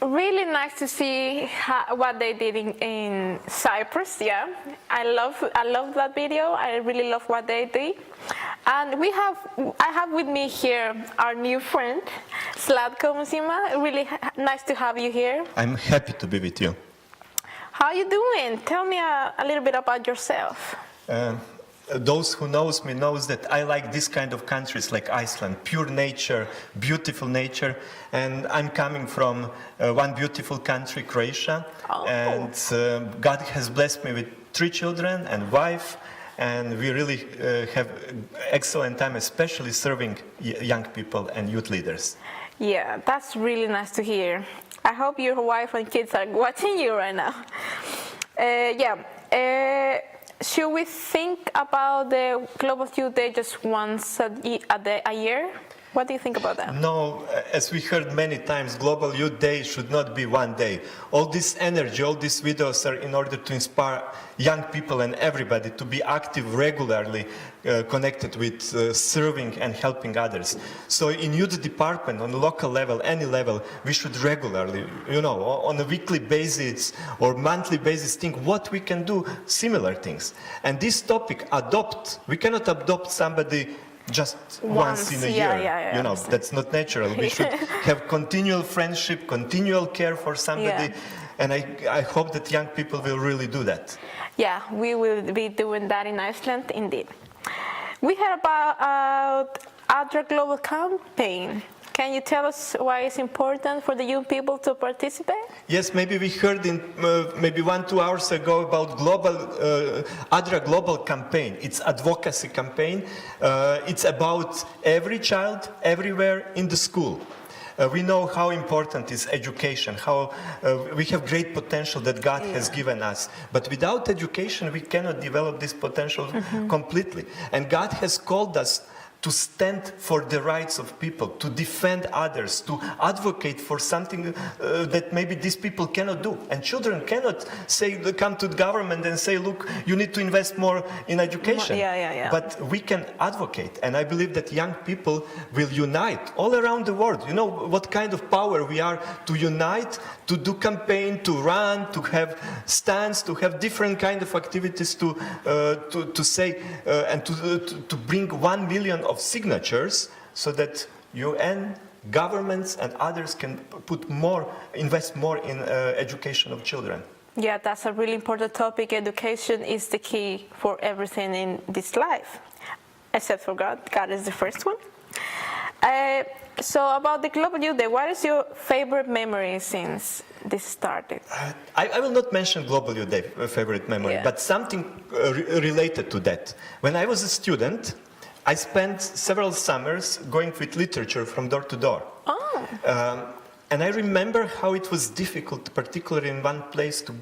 S18: Really nice to see what they did in Cyprus. Yeah, I love that video. I really love what they did. And I have with me here our new friend, Zlatko Musima. Really nice to have you here.
S23: I'm happy to be with you.
S18: How are you doing? Tell me a little bit about yourself.
S23: Those who knows me knows that I like this kind of countries like Iceland, pure nature, beautiful nature, and I'm coming from one beautiful country, Croatia, and God has blessed me with 3 children and wife, and we really have excellent time, especially serving young people and youth leaders.
S18: Yeah, that's really nice to hear. I hope your wife and kids are watching you right now. Should we think about the Global Youth Day just once a year? What do you think about that?
S23: No, as we heard many times, Global Youth Day should not be one day. All this energy, all these videos are in order to inspire young people and everybody to be active regularly, connected with serving and helping others. So in youth department, on the local level, any level, we should regularly, on a weekly basis or monthly basis, think what we can do, similar things. And this topic, we cannot adopt somebody just once in a year. That's not natural. We should have continual friendship, continual care for somebody, and I hope that young people will really do that.
S18: Yeah, we will be doing that in Iceland, indeed. We heard about ADRA Global Campaign. Can you tell us why it's important for the young people to participate?
S23: Yes, maybe we heard maybe 1-2 hours ago about ADRA Global Campaign. It's advocacy campaign. It's about every child, everywhere in the school. We know how important is education, how we have great potential that God has given us. But without education, we cannot develop this potential completely. And God has called us to stand for the rights of people, to defend others, to advocate for something that maybe these people cannot do. And children cannot come to the government and say, look, you need to invest more in education. But we can advocate. And I believe that young people will unite all around the world. You know what kind of power we are to unite, to do campaign, to run, to have stands, to have different kind of activities to say and to bring 1 million of signatures so that UN governments and others can invest more in education of children.
S18: Yeah, that's a really important topic. Education is the key for everything in this life, except for God. God is the first one. So about the Global Youth Day, what is your favorite memory since this started?
S23: I will not mention Global Youth Day favorite memory, but something related to that. When I was a student, I spent several summers going with literature from door to door. And I remember how it was difficult, particularly in one place, to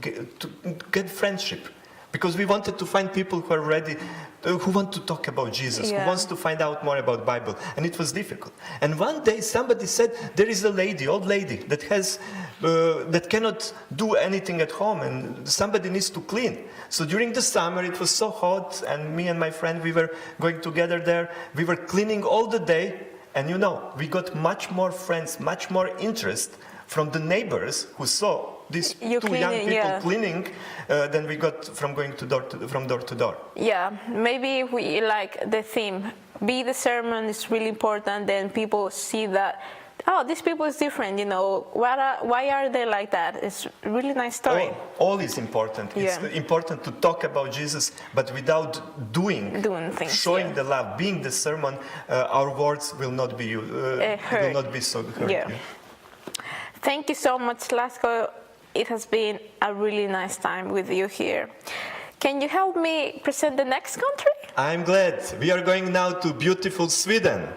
S23: get friendship. Because we wanted to find people who are ready, who want to talk about Jesus, who wants to find out more about Bible. And it was difficult. And one day somebody said, there is a lady, old lady, that cannot do anything at home and somebody needs to clean. So during the summer it was so hot and me and my friend, we were going together there. We were cleaning all the day. And you know, we got much more friends, much more interest from the neighbors who saw these two young people cleaning than we got from going from door to door.
S18: Yeah, maybe we like the theme. Be the sermon is really important. Then people see that, oh, these people is different. You know, why are they like that? It's a really nice story.
S23: All is important. It's important to talk about Jesus, but without doing things, showing the love, being the sermon, our words will not be will not be so hurt.
S18: Yeah. Thank you so much, Lasco. It has been a really nice time with you here. Can you help me present the next country?
S23: I'm glad. We are going now to beautiful Sweden.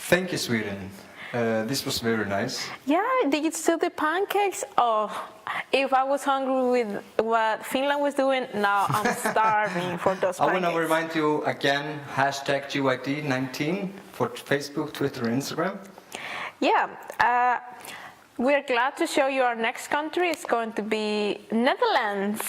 S12: Thank you, Sweden. This was very nice.
S18: Yeah, did you see the pancakes? Oh, if I was hungry with what Finland was doing, now I'm starving for those pancakes.
S12: I want to remind you again, hashtag GYD19 for Facebook, Twitter, and Instagram.
S18: Yeah, we're glad to show you our next country. It's going to be Netherlands.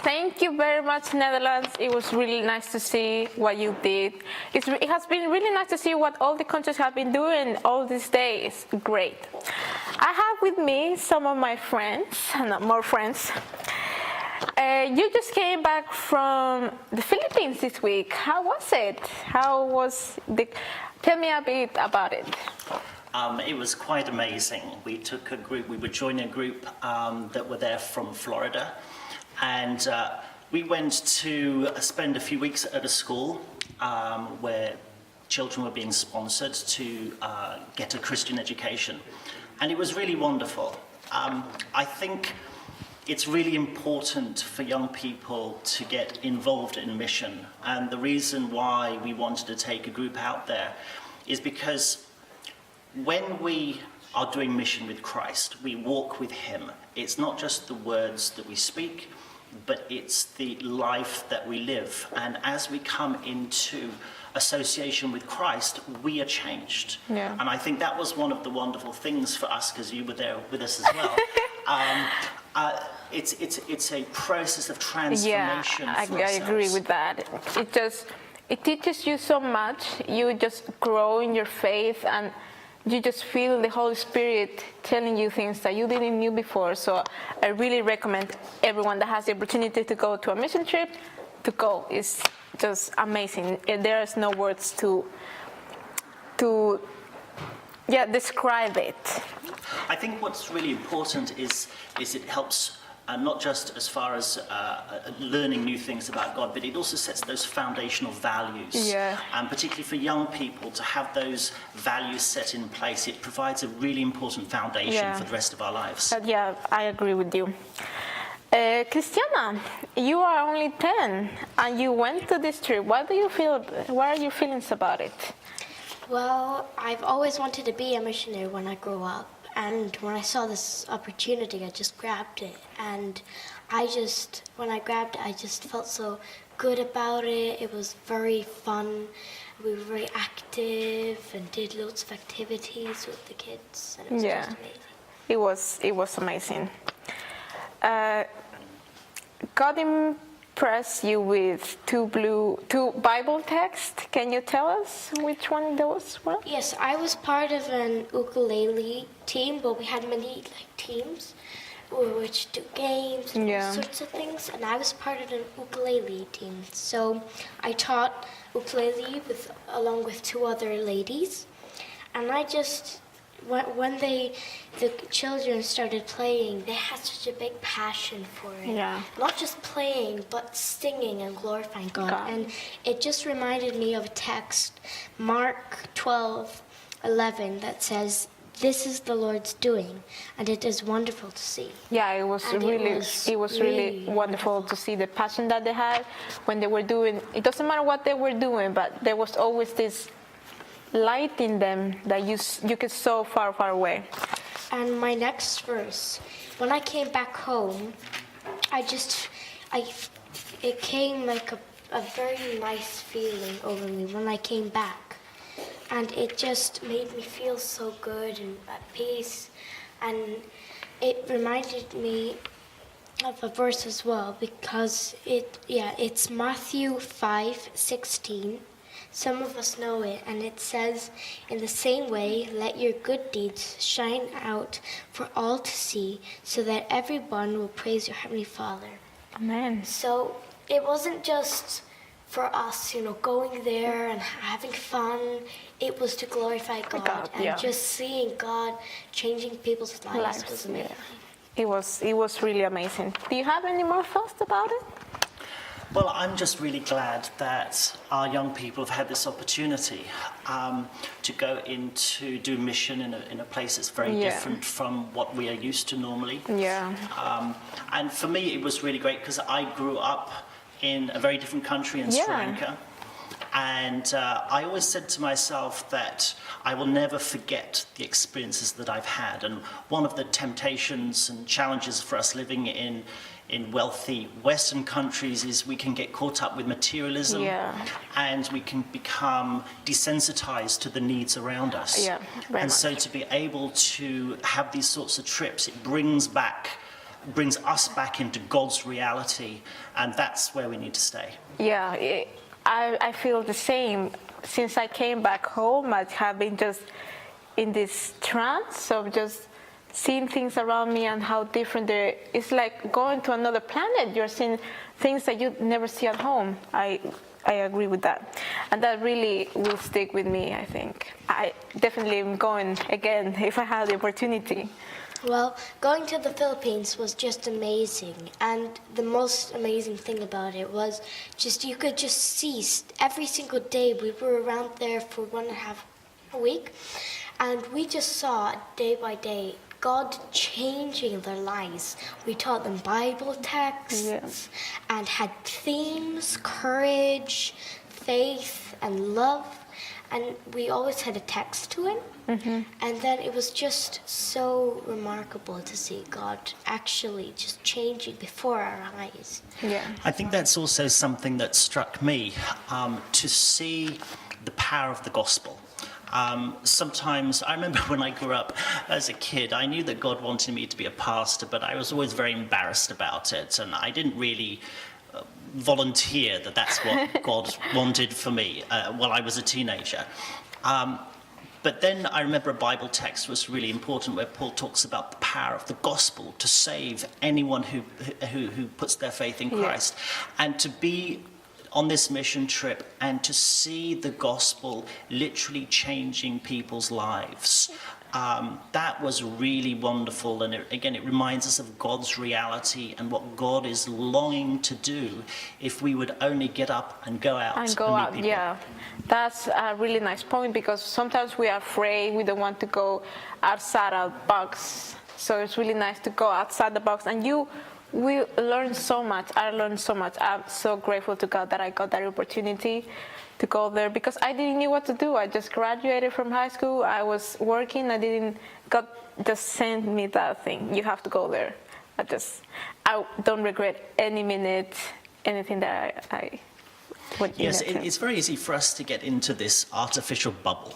S18: Thank you very much, Netherlands. It was really nice to see what you did. It has been really nice to see what all the countries have been doing all these days. Great. I have with me some of my friends, not more friends. You just came back from the Philippines this week. How was it? Tell me a bit about it.
S6: It was quite amazing. We were joining a group that were there from Florida. And we went to spend a few weeks at a school where children were being sponsored to get a Christian education. And it was really wonderful. I think it's really important for young people to get involved in mission. And the reason why we wanted to take a group out there is because when we are doing mission with Christ, we walk with Him. It's not just the words that we speak, but it's the life that we live. And as we come into association with Christ, we are changed.
S18: Yeah.
S6: And I think that was one of the wonderful things for us, because you were there with us as well. It's a process of transformation.
S18: Yeah,
S6: for
S18: I agree with that. It teaches you so much. You just grow in your faith, and you just feel the Holy Spirit telling you things that you didn't know before. So I really recommend everyone that has the opportunity to go to a mission trip to go. It's just amazing. There is no words to describe it.
S6: I think what's really important is it helps not just as far as learning new things about God, but it also sets those foundational values.
S18: Yeah.
S6: And particularly for young people to have those values set in place, it provides a really important foundation for the rest of our lives.
S18: Yeah, I agree with you. Christiana, you are only 10 and you went to this trip. What do you feel? What are your feelings about it?
S7: Well, I've always wanted to be a missionary when I grow up. And when I saw this opportunity, I just grabbed it. And when I grabbed it, I just felt so good about it. It was very fun. We were very active and did loads of activities with the kids. And it was just amazing.
S18: It was amazing. God impressed you with two Bible texts. Can you tell us which one those were?
S7: Yes, I was part of an ukulele team, but we had many teams which do games and all sorts of things, and I was part of an ukulele team. So I taught ukulele along with two other ladies, and I just when the children started playing, they had such a big passion for it.
S18: Yeah.
S7: Not just playing, but singing and glorifying God. And it just reminded me of a text, Mark 12:11, that says, "This is the Lord's doing, and it is wonderful to see."
S18: Yeah, it was really wonderful to see the passion that they had when they were doing. It doesn't matter what they were doing, but there was always this light in them that you could so far away.
S7: And my next verse, when I came back home, it came like a very nice feeling over me when I came back. And it just made me feel so good and at peace. And it reminded me of a verse as well, because it's Matthew 5:16. Some of us know it, and it says, "In the same way, let your good deeds shine out for all to see, so that everyone will praise your Heavenly Father."
S18: Amen.
S7: So it wasn't just for us, you know, going there and having fun. It was to glorify God, and
S18: yeah.
S7: just seeing God changing people's lives was amazing.
S18: It was really amazing. Do you have any more thoughts about it?
S6: Well, I'm just really glad that our young people have had this opportunity to go into do mission in a place that's very different from what we are used to normally.
S18: Yeah.
S6: And for me, it was really great because I grew up in a very different country in Sri Lanka. And I always said to myself that I will never forget the experiences that I've had. And one of the temptations and challenges for us living in wealthy Western countries is we can get caught up with materialism, and we can become desensitized to the needs around us.
S18: Yeah, very
S6: and
S18: much.
S6: so to be able to have these sorts of trips, it brings us back into God's reality, and that's where we need to stay.
S18: Yeah, I feel the same. Since I came back home, I have been just in this trance of just seeing things around me and how different they're. It's like going to another planet. You're seeing things that you never see at home. I agree with that. And that really will stick with me, I think. I definitely am going again if I have the opportunity.
S7: Well, going to the Philippines was just amazing, and the most amazing thing about it was just you could just see every single day. We were around there for 1.5 weeks, and we just saw day by day God changing their lives. We taught them Bible texts and had themes, courage, faith, and love. And we always had a text to it. And then it was just so remarkable to see God actually just changing before our eyes.
S18: Yeah.
S6: I think that's also something that struck me, to see the power of the gospel. Sometimes, I remember when I grew up as a kid, I knew that God wanted me to be a pastor, but I was always very embarrassed about it, and I didn't really volunteer that that's what God wanted for me while I was a teenager. But then I remember a Bible text was really important where Paul talks about the power of the gospel to save anyone who puts their faith in Christ. And to be on this mission trip and to see the gospel literally changing people's lives, that was really wonderful. And it reminds us of God's reality and what God is longing to do if we would only get up and go out and meet people.
S18: Yeah. That's a really nice point, because sometimes we are afraid, we don't want to go outside our box. So it's really nice to go outside the box, and we learn so much. I learned so much. I'm so grateful to God that I got that opportunity to go there, because I didn't know what to do. I just graduated from high school. I was working. God just sent me that thing. You have to go there. I don't regret any minute, anything that I
S6: Yes, it's very easy for us to get into this artificial bubble.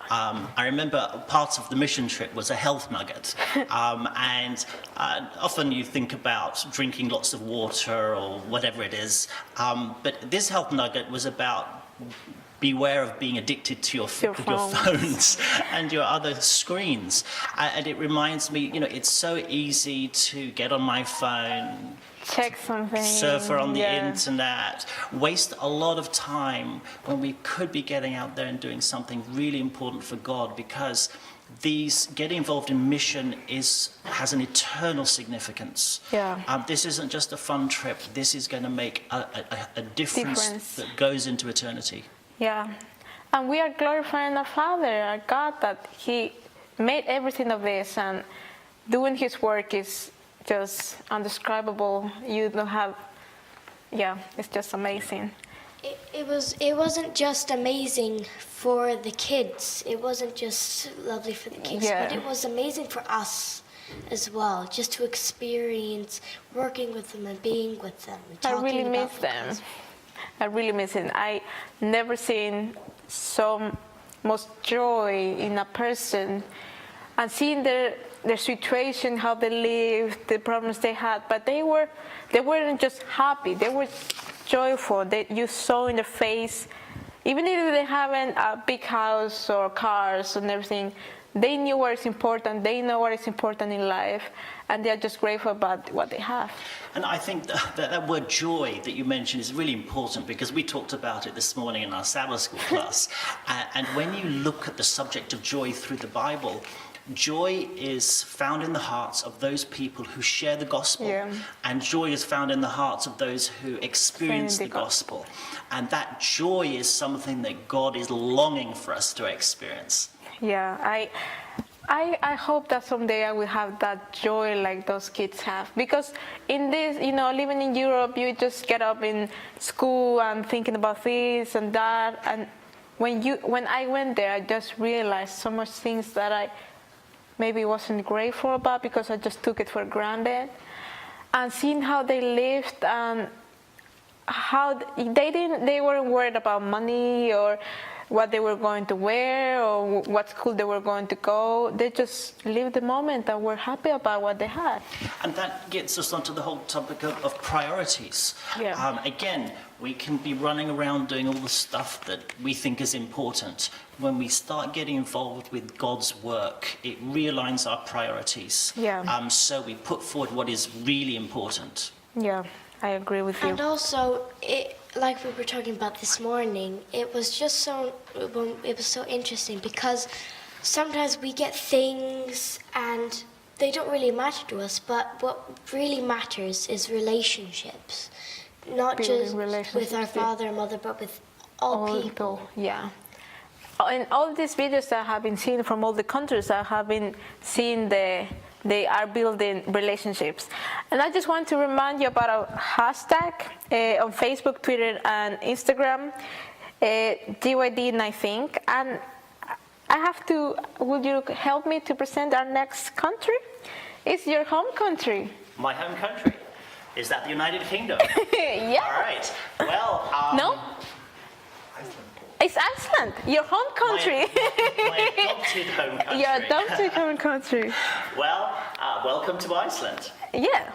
S6: I remember part of the mission trip was a health nugget, and often you think about drinking lots of water or whatever it is, but this health nugget was about beware of being addicted to your phones and your other screens. And it reminds me, it's so easy to get on my phone,
S18: check something,
S6: surf on the internet, waste a lot of time when we could be getting out there and doing something really important for God, because getting involved in mission has an eternal significance. This isn't just a fun trip. This is going to make a difference that goes into eternity.
S18: Yeah, and we are glorifying our Father, our God, that He made everything of this, and doing His work is just undescribable. You don't have, it's just amazing.
S7: It wasn't just amazing for the kids. It wasn't just lovely for the kids, but it was amazing for us as well, just to experience working with them and being with them.
S18: I really miss them. I really miss it. I never seen so much joy in a person, and seeing their situation, how they lived, the problems they had, but they weren't just happy. They were joyful. You saw in their face, even if they haven't a big house or cars and everything, they knew what is important, they know what is important in life, and they're just grateful about what they have.
S6: And I think that word joy that you mentioned is really important, because we talked about it this morning in our Sabbath school class. And when you look at the subject of joy through the Bible, joy is found in the hearts of those people who share the gospel, and joy is found in the hearts of those who experience the gospel. And that joy is something that God is longing for us to experience.
S18: Yeah, I hope that someday I will have that joy like those kids have. Because in this, living in Europe, you just get up in school and thinking about this and that. And when I went there, I just realized so much things that I maybe wasn't grateful about because I just took it for granted. And seeing how they lived and how they weren't worried about money or what they were going to wear or what school they were going to go. They just lived the moment and were happy about what they had.
S6: And that gets us onto the whole topic of priorities. Again, we can be running around doing all the stuff that we think is important. When we start getting involved with God's work, it realigns our priorities. So we put forward what is really important.
S18: Yeah, I agree with you.
S7: And also, like we were talking about this morning, it was so interesting because sometimes we get things and they don't really matter to us, but what really matters is relationships. Not just with our father and mother, but with all people.
S18: Yeah. In all these videos that I have been seeing from all the countries, I have been seeing they are building relationships. And I just want to remind you about a hashtag on Facebook, Twitter, and Instagram, GYD19. And would you help me to present our next country? It's your home country.
S6: My home country? Is that the United Kingdom?
S18: Yeah.
S6: All right. Well,
S18: no? It's Iceland, your home country.
S6: My adopted home country.
S18: Your adopted home country.
S6: Well, welcome to Iceland.
S18: Yeah.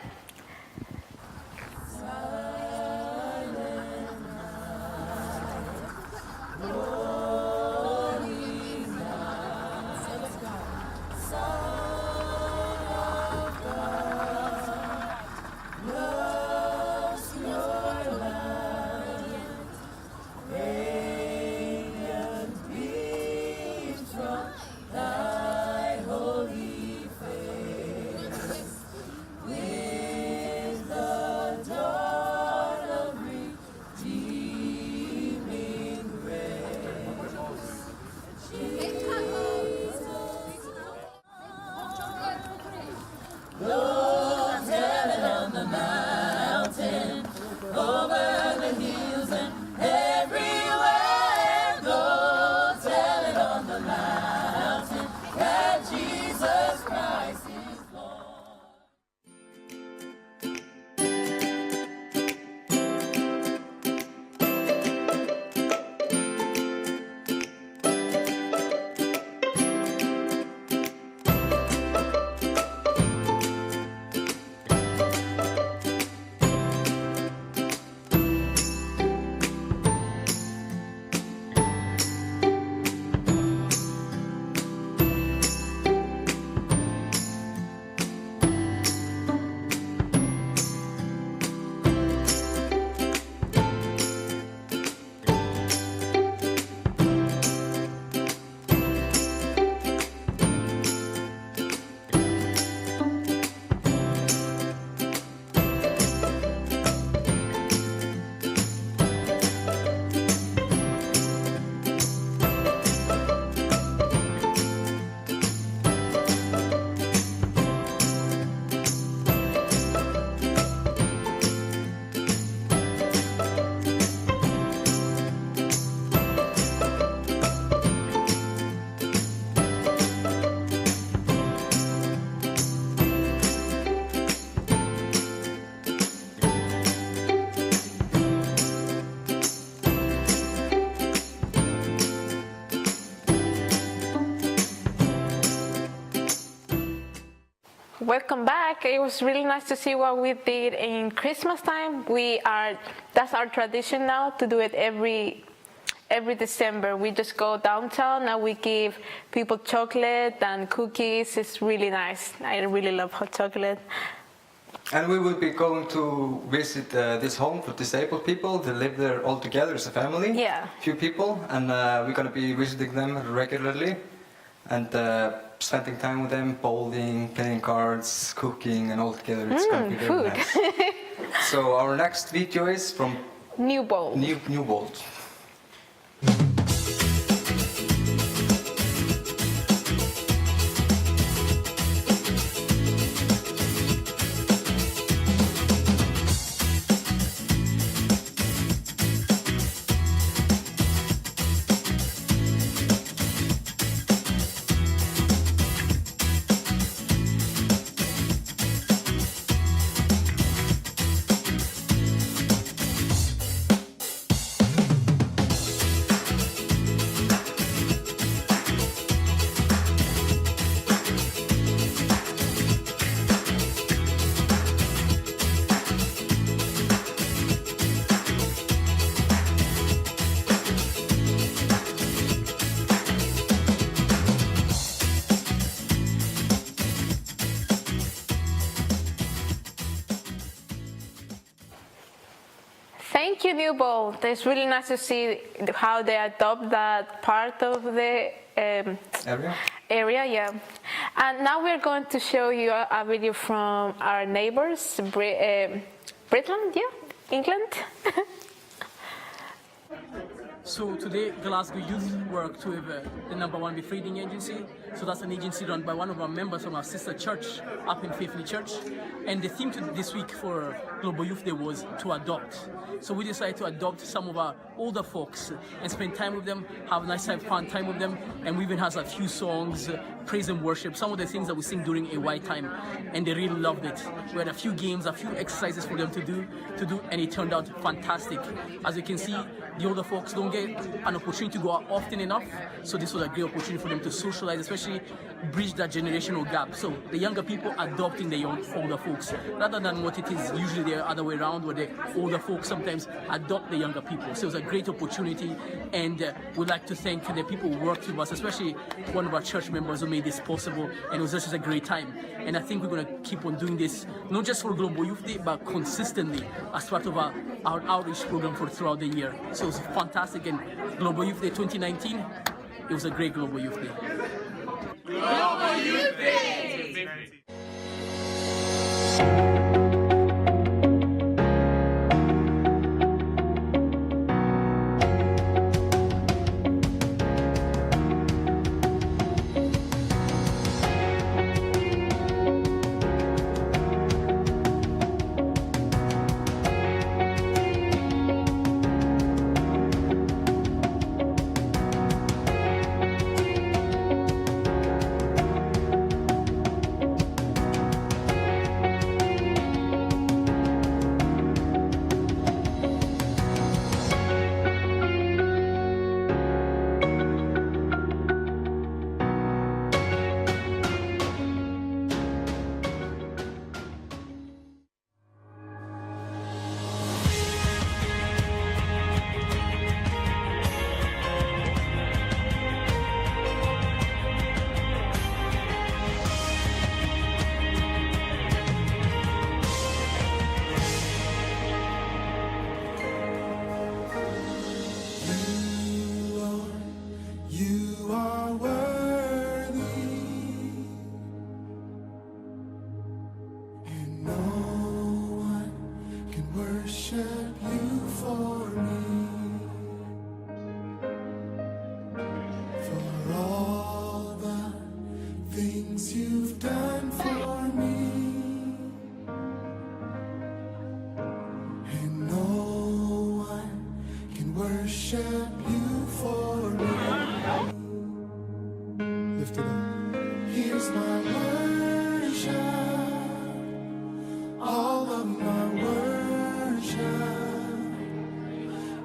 S18: Welcome back. It was really nice to see what we did in Christmas time. That's our tradition now to do it every every December we just go downtown and we give people chocolate and cookies. It's really nice. I really love hot chocolate.
S12: And we will be going to visit this home for disabled people. They live there all together as a family.
S18: Yeah.
S12: Few people, and we're going to be visiting them regularly and spending time with them, bowling, playing cards, cooking, and all together. It's going to be very nice. So our next video is from
S18: Newbold.
S12: Newbold.
S18: Thank you, Newbold. It's really nice to see how they adopt that part of the area, yeah. And now we're going to show you a video from our neighbors, Britain, yeah, England.
S8: So today, Glasgow Youth worked with the #1 Befriending Agency. So that's an agency run by one of our members from our sister church up in Faithfully Church. And the theme this week for Global Youth Day was to adopt. So we decided to adopt some of our older folks and spend time with them, have a nice fun time with them. And we even had a few songs, praise and worship, some of the things that we sing during AY time. And they really loved it. We had a few games, a few exercises for them to do, and it turned out fantastic. As you can see, the older folks don't get an opportunity to go out often enough, so this was a great opportunity for them to socialize, especially bridge that generational gap. So the younger people adopting the older folks, rather than what it is usually the other way around, where the older folks sometimes adopt the younger people. So it was a great opportunity, and we'd like to thank the people who worked with us, especially one of our church members who made this possible, and it was just a great time. And I think we're going to keep on doing this, not just for Global Youth Day, but consistently as part of our outreach program for throughout the year. So it was fantastic, and Global Youth Day 2019, it was a great Global Youth Day.
S9: Global Youth Day!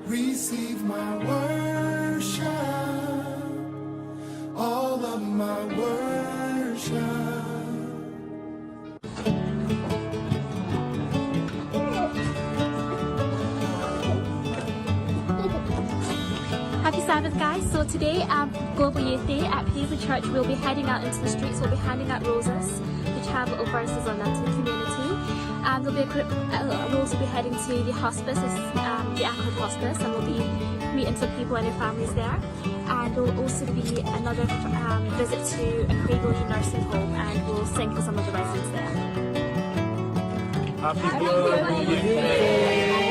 S10: Receive my worship, all of my worship.
S3: Happy Sabbath, guys. So today, Global Youth Day at Paisley Church, we'll be heading out into the streets. We'll be handing out roses, which have little verses on them to the community. We'll also be heading to the hospice, the Accord Hospice, and we'll be meeting some people and their families there. And there'll also be another visit to a Cradle nursing home, and we'll sing for some of the residents there.
S9: Happy Global Youth Day!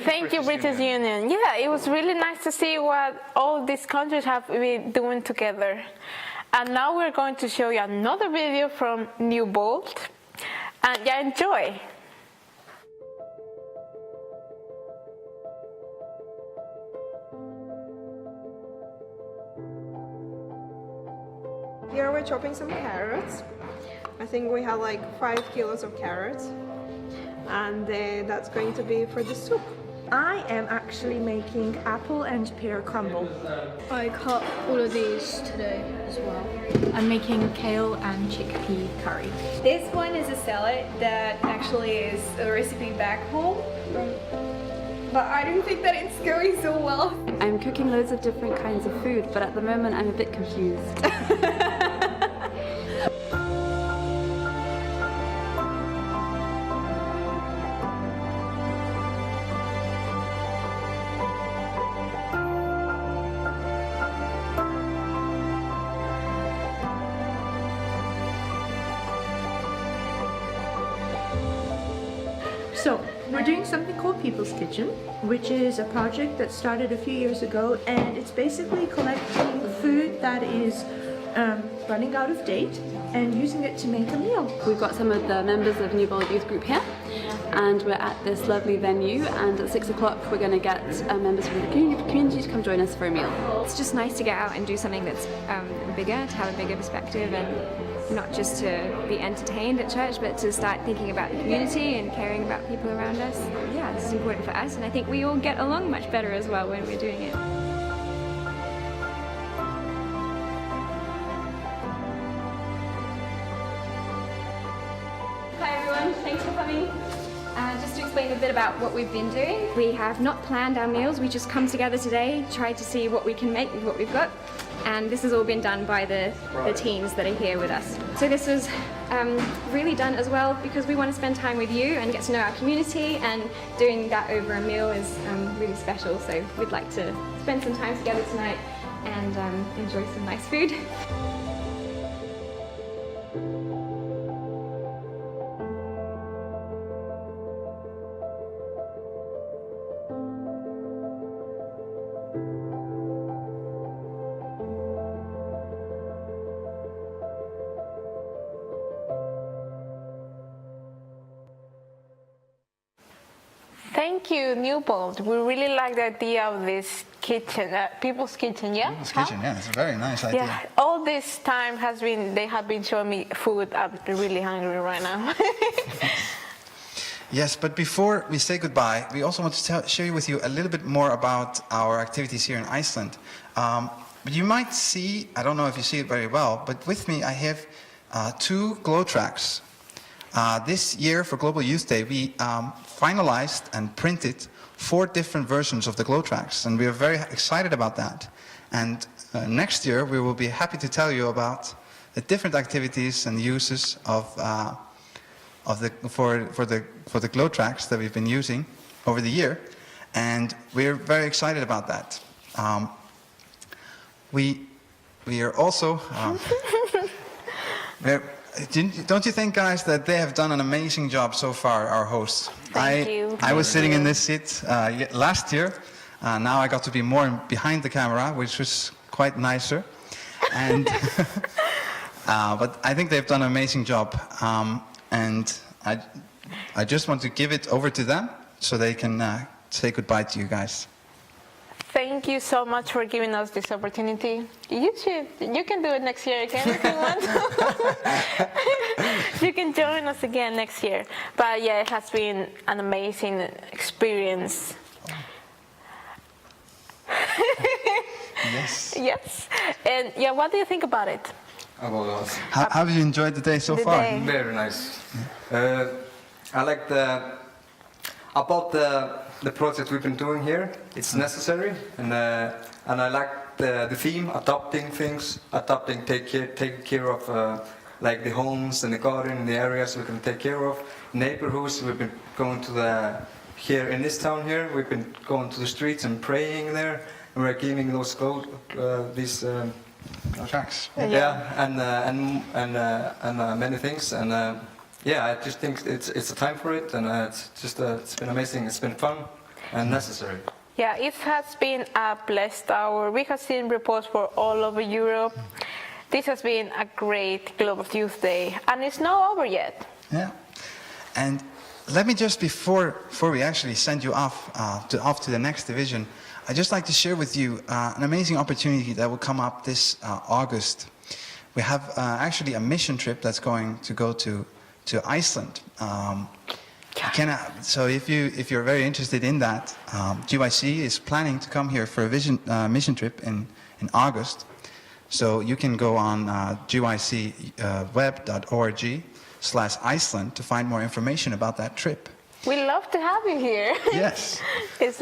S18: Thank you, British Union. Yeah, it was really nice to see what all these countries have been doing together. And now we're going to show you another video from New Bold. And yeah, enjoy.
S4: Here we're chopping some carrots. I think we have like 5 kilos of carrots. And that's going to be for the soup.
S11: I am actually making apple and pear crumble.
S21: I cut all of these today as well.
S24: I'm making kale and chickpea curry.
S25: This one is a salad that actually is a recipe back home. But I don't think that it's going so well.
S24: I'm cooking loads of different kinds of food, but at the moment I'm a bit confused.
S11: So, we're doing something called People's Kitchen, which is a project that started a few years ago, and it's basically collecting food that is running out of date and using it to make a meal.
S24: We've got some of the members of New Bold Youth Group here, and we're at this lovely venue, and at 6 o'clock we're going to get members from the community to come join us for a meal.
S26: It's just nice to get out and do something that's bigger, to have a bigger perspective, and not just to be entertained at church, but to start thinking about the community and caring about people around us. Yeah, this is important for us, and I think we all get along much better as well when we're doing it. Hi everyone, thanks for coming. Just to explain a bit about what we've been doing. We have not planned our meals, we just come together today, try to see what we can make with what we've got. And this has all been done by the teams that are here with us. So this was really done as well because we want to spend time with you and get to know our community, and doing that over a meal is really special. So we'd like to spend some time together tonight and enjoy some nice food.
S18: Thank you, New Bold. We really like the idea of this kitchen, People's Kitchen, yeah?
S2: People's Kitchen, yeah, it's a very nice idea.
S18: Yeah, all this time they have been showing me food. I'm really hungry right now.
S2: Yes, but before we say goodbye, we also want to share with you a little bit more about our activities here in Iceland. But you might see, I don't know if you see it very well, but with me I have 2 glow tracks. This year for Global Youth Day, we finalized and printed 4 different versions of the glow tracks, and we are very excited about that. And next year we will be happy to tell you about the different activities and uses for the glow tracks that we've been using over the year, and we're very excited about that. We are also don't you think, guys, that they have done an amazing job so far, our hosts?
S18: Thank you.
S2: I was sitting in this seat last year. Now I got to be more behind the camera, which was quite nicer. And but I think they've done an amazing job. And I just want to give it over to them so they can say goodbye to you guys.
S18: Thank you so much for giving us this opportunity. You can do it next year again if you want. You can join us again next year. But yeah, it has been an amazing experience.
S2: Yes.
S18: Yes. And yeah, what do you think about it?
S2: How have you enjoyed the day so far?
S12: Very nice. I like about the project we've been doing here. It's necessary, and I like the theme, adopting things, taking care of like the homes and the garden and the areas we can take care of, neighborhoods. We've been going to here in this town here. We've been going to the streets and praying there, and we're giving those these.
S2: Tracks.
S12: Yeah, and many things, and yeah, I just think it's a time for it, and it's been amazing. It's been fun and necessary.
S18: Yeah, it has been a blessed hour. We have seen reports for all over Europe. This has been a great Globe of Youth Day, and it's not over yet.
S2: Yeah, and let me just before we actually send you off to the next division, I'd just like to share with you an amazing opportunity that will come up this August. We have actually a mission trip that's going to go to Iceland. So if you're very interested in that, GYC is planning to come here for a mission trip in August. So you can go on gycweb.org/Iceland to find more information about that trip.
S18: We love to have you here.
S2: Yes.
S18: It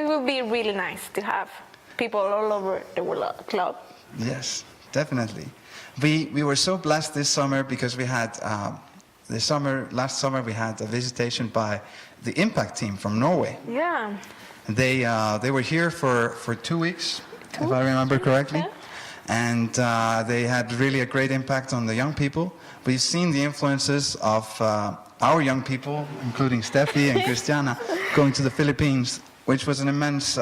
S18: will be really nice to have people all over the world club.
S2: Yes, definitely. We were so blessed this summer because we had last summer we had a visitation by the Impact team from Norway.
S18: Yeah.
S2: They were here for 2 weeks, if I remember correctly.
S18: Yeah.
S2: And they had really a great impact on the young people. We've seen the influences of our young people, including Steffi and Christiana, going to the Philippines, which was an immense,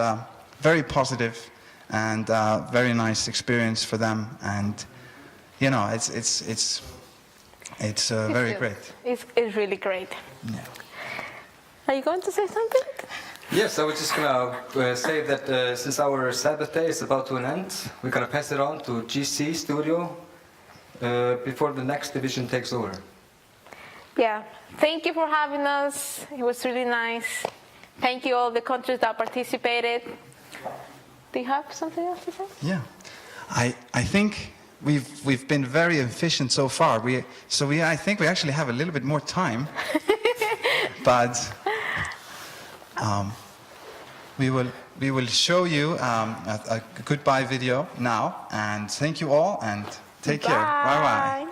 S2: very positive and very nice experience for them. And you know, it's very great.
S18: It's really great.
S2: Yeah.
S18: Are you going to say something?
S12: Yes, I was just gonna say that since our Sabbath day is about to an end, we're gonna pass it on to GC Studio before the next division takes over.
S18: Yeah, thank you for having us. It was really nice. Thank you all the countries that participated. Do you have something else to say?
S2: Yeah, I think we've been very efficient so far. I think we actually have a little bit more time, but we will show you a goodbye video now. And thank you all, and take care. Bye bye.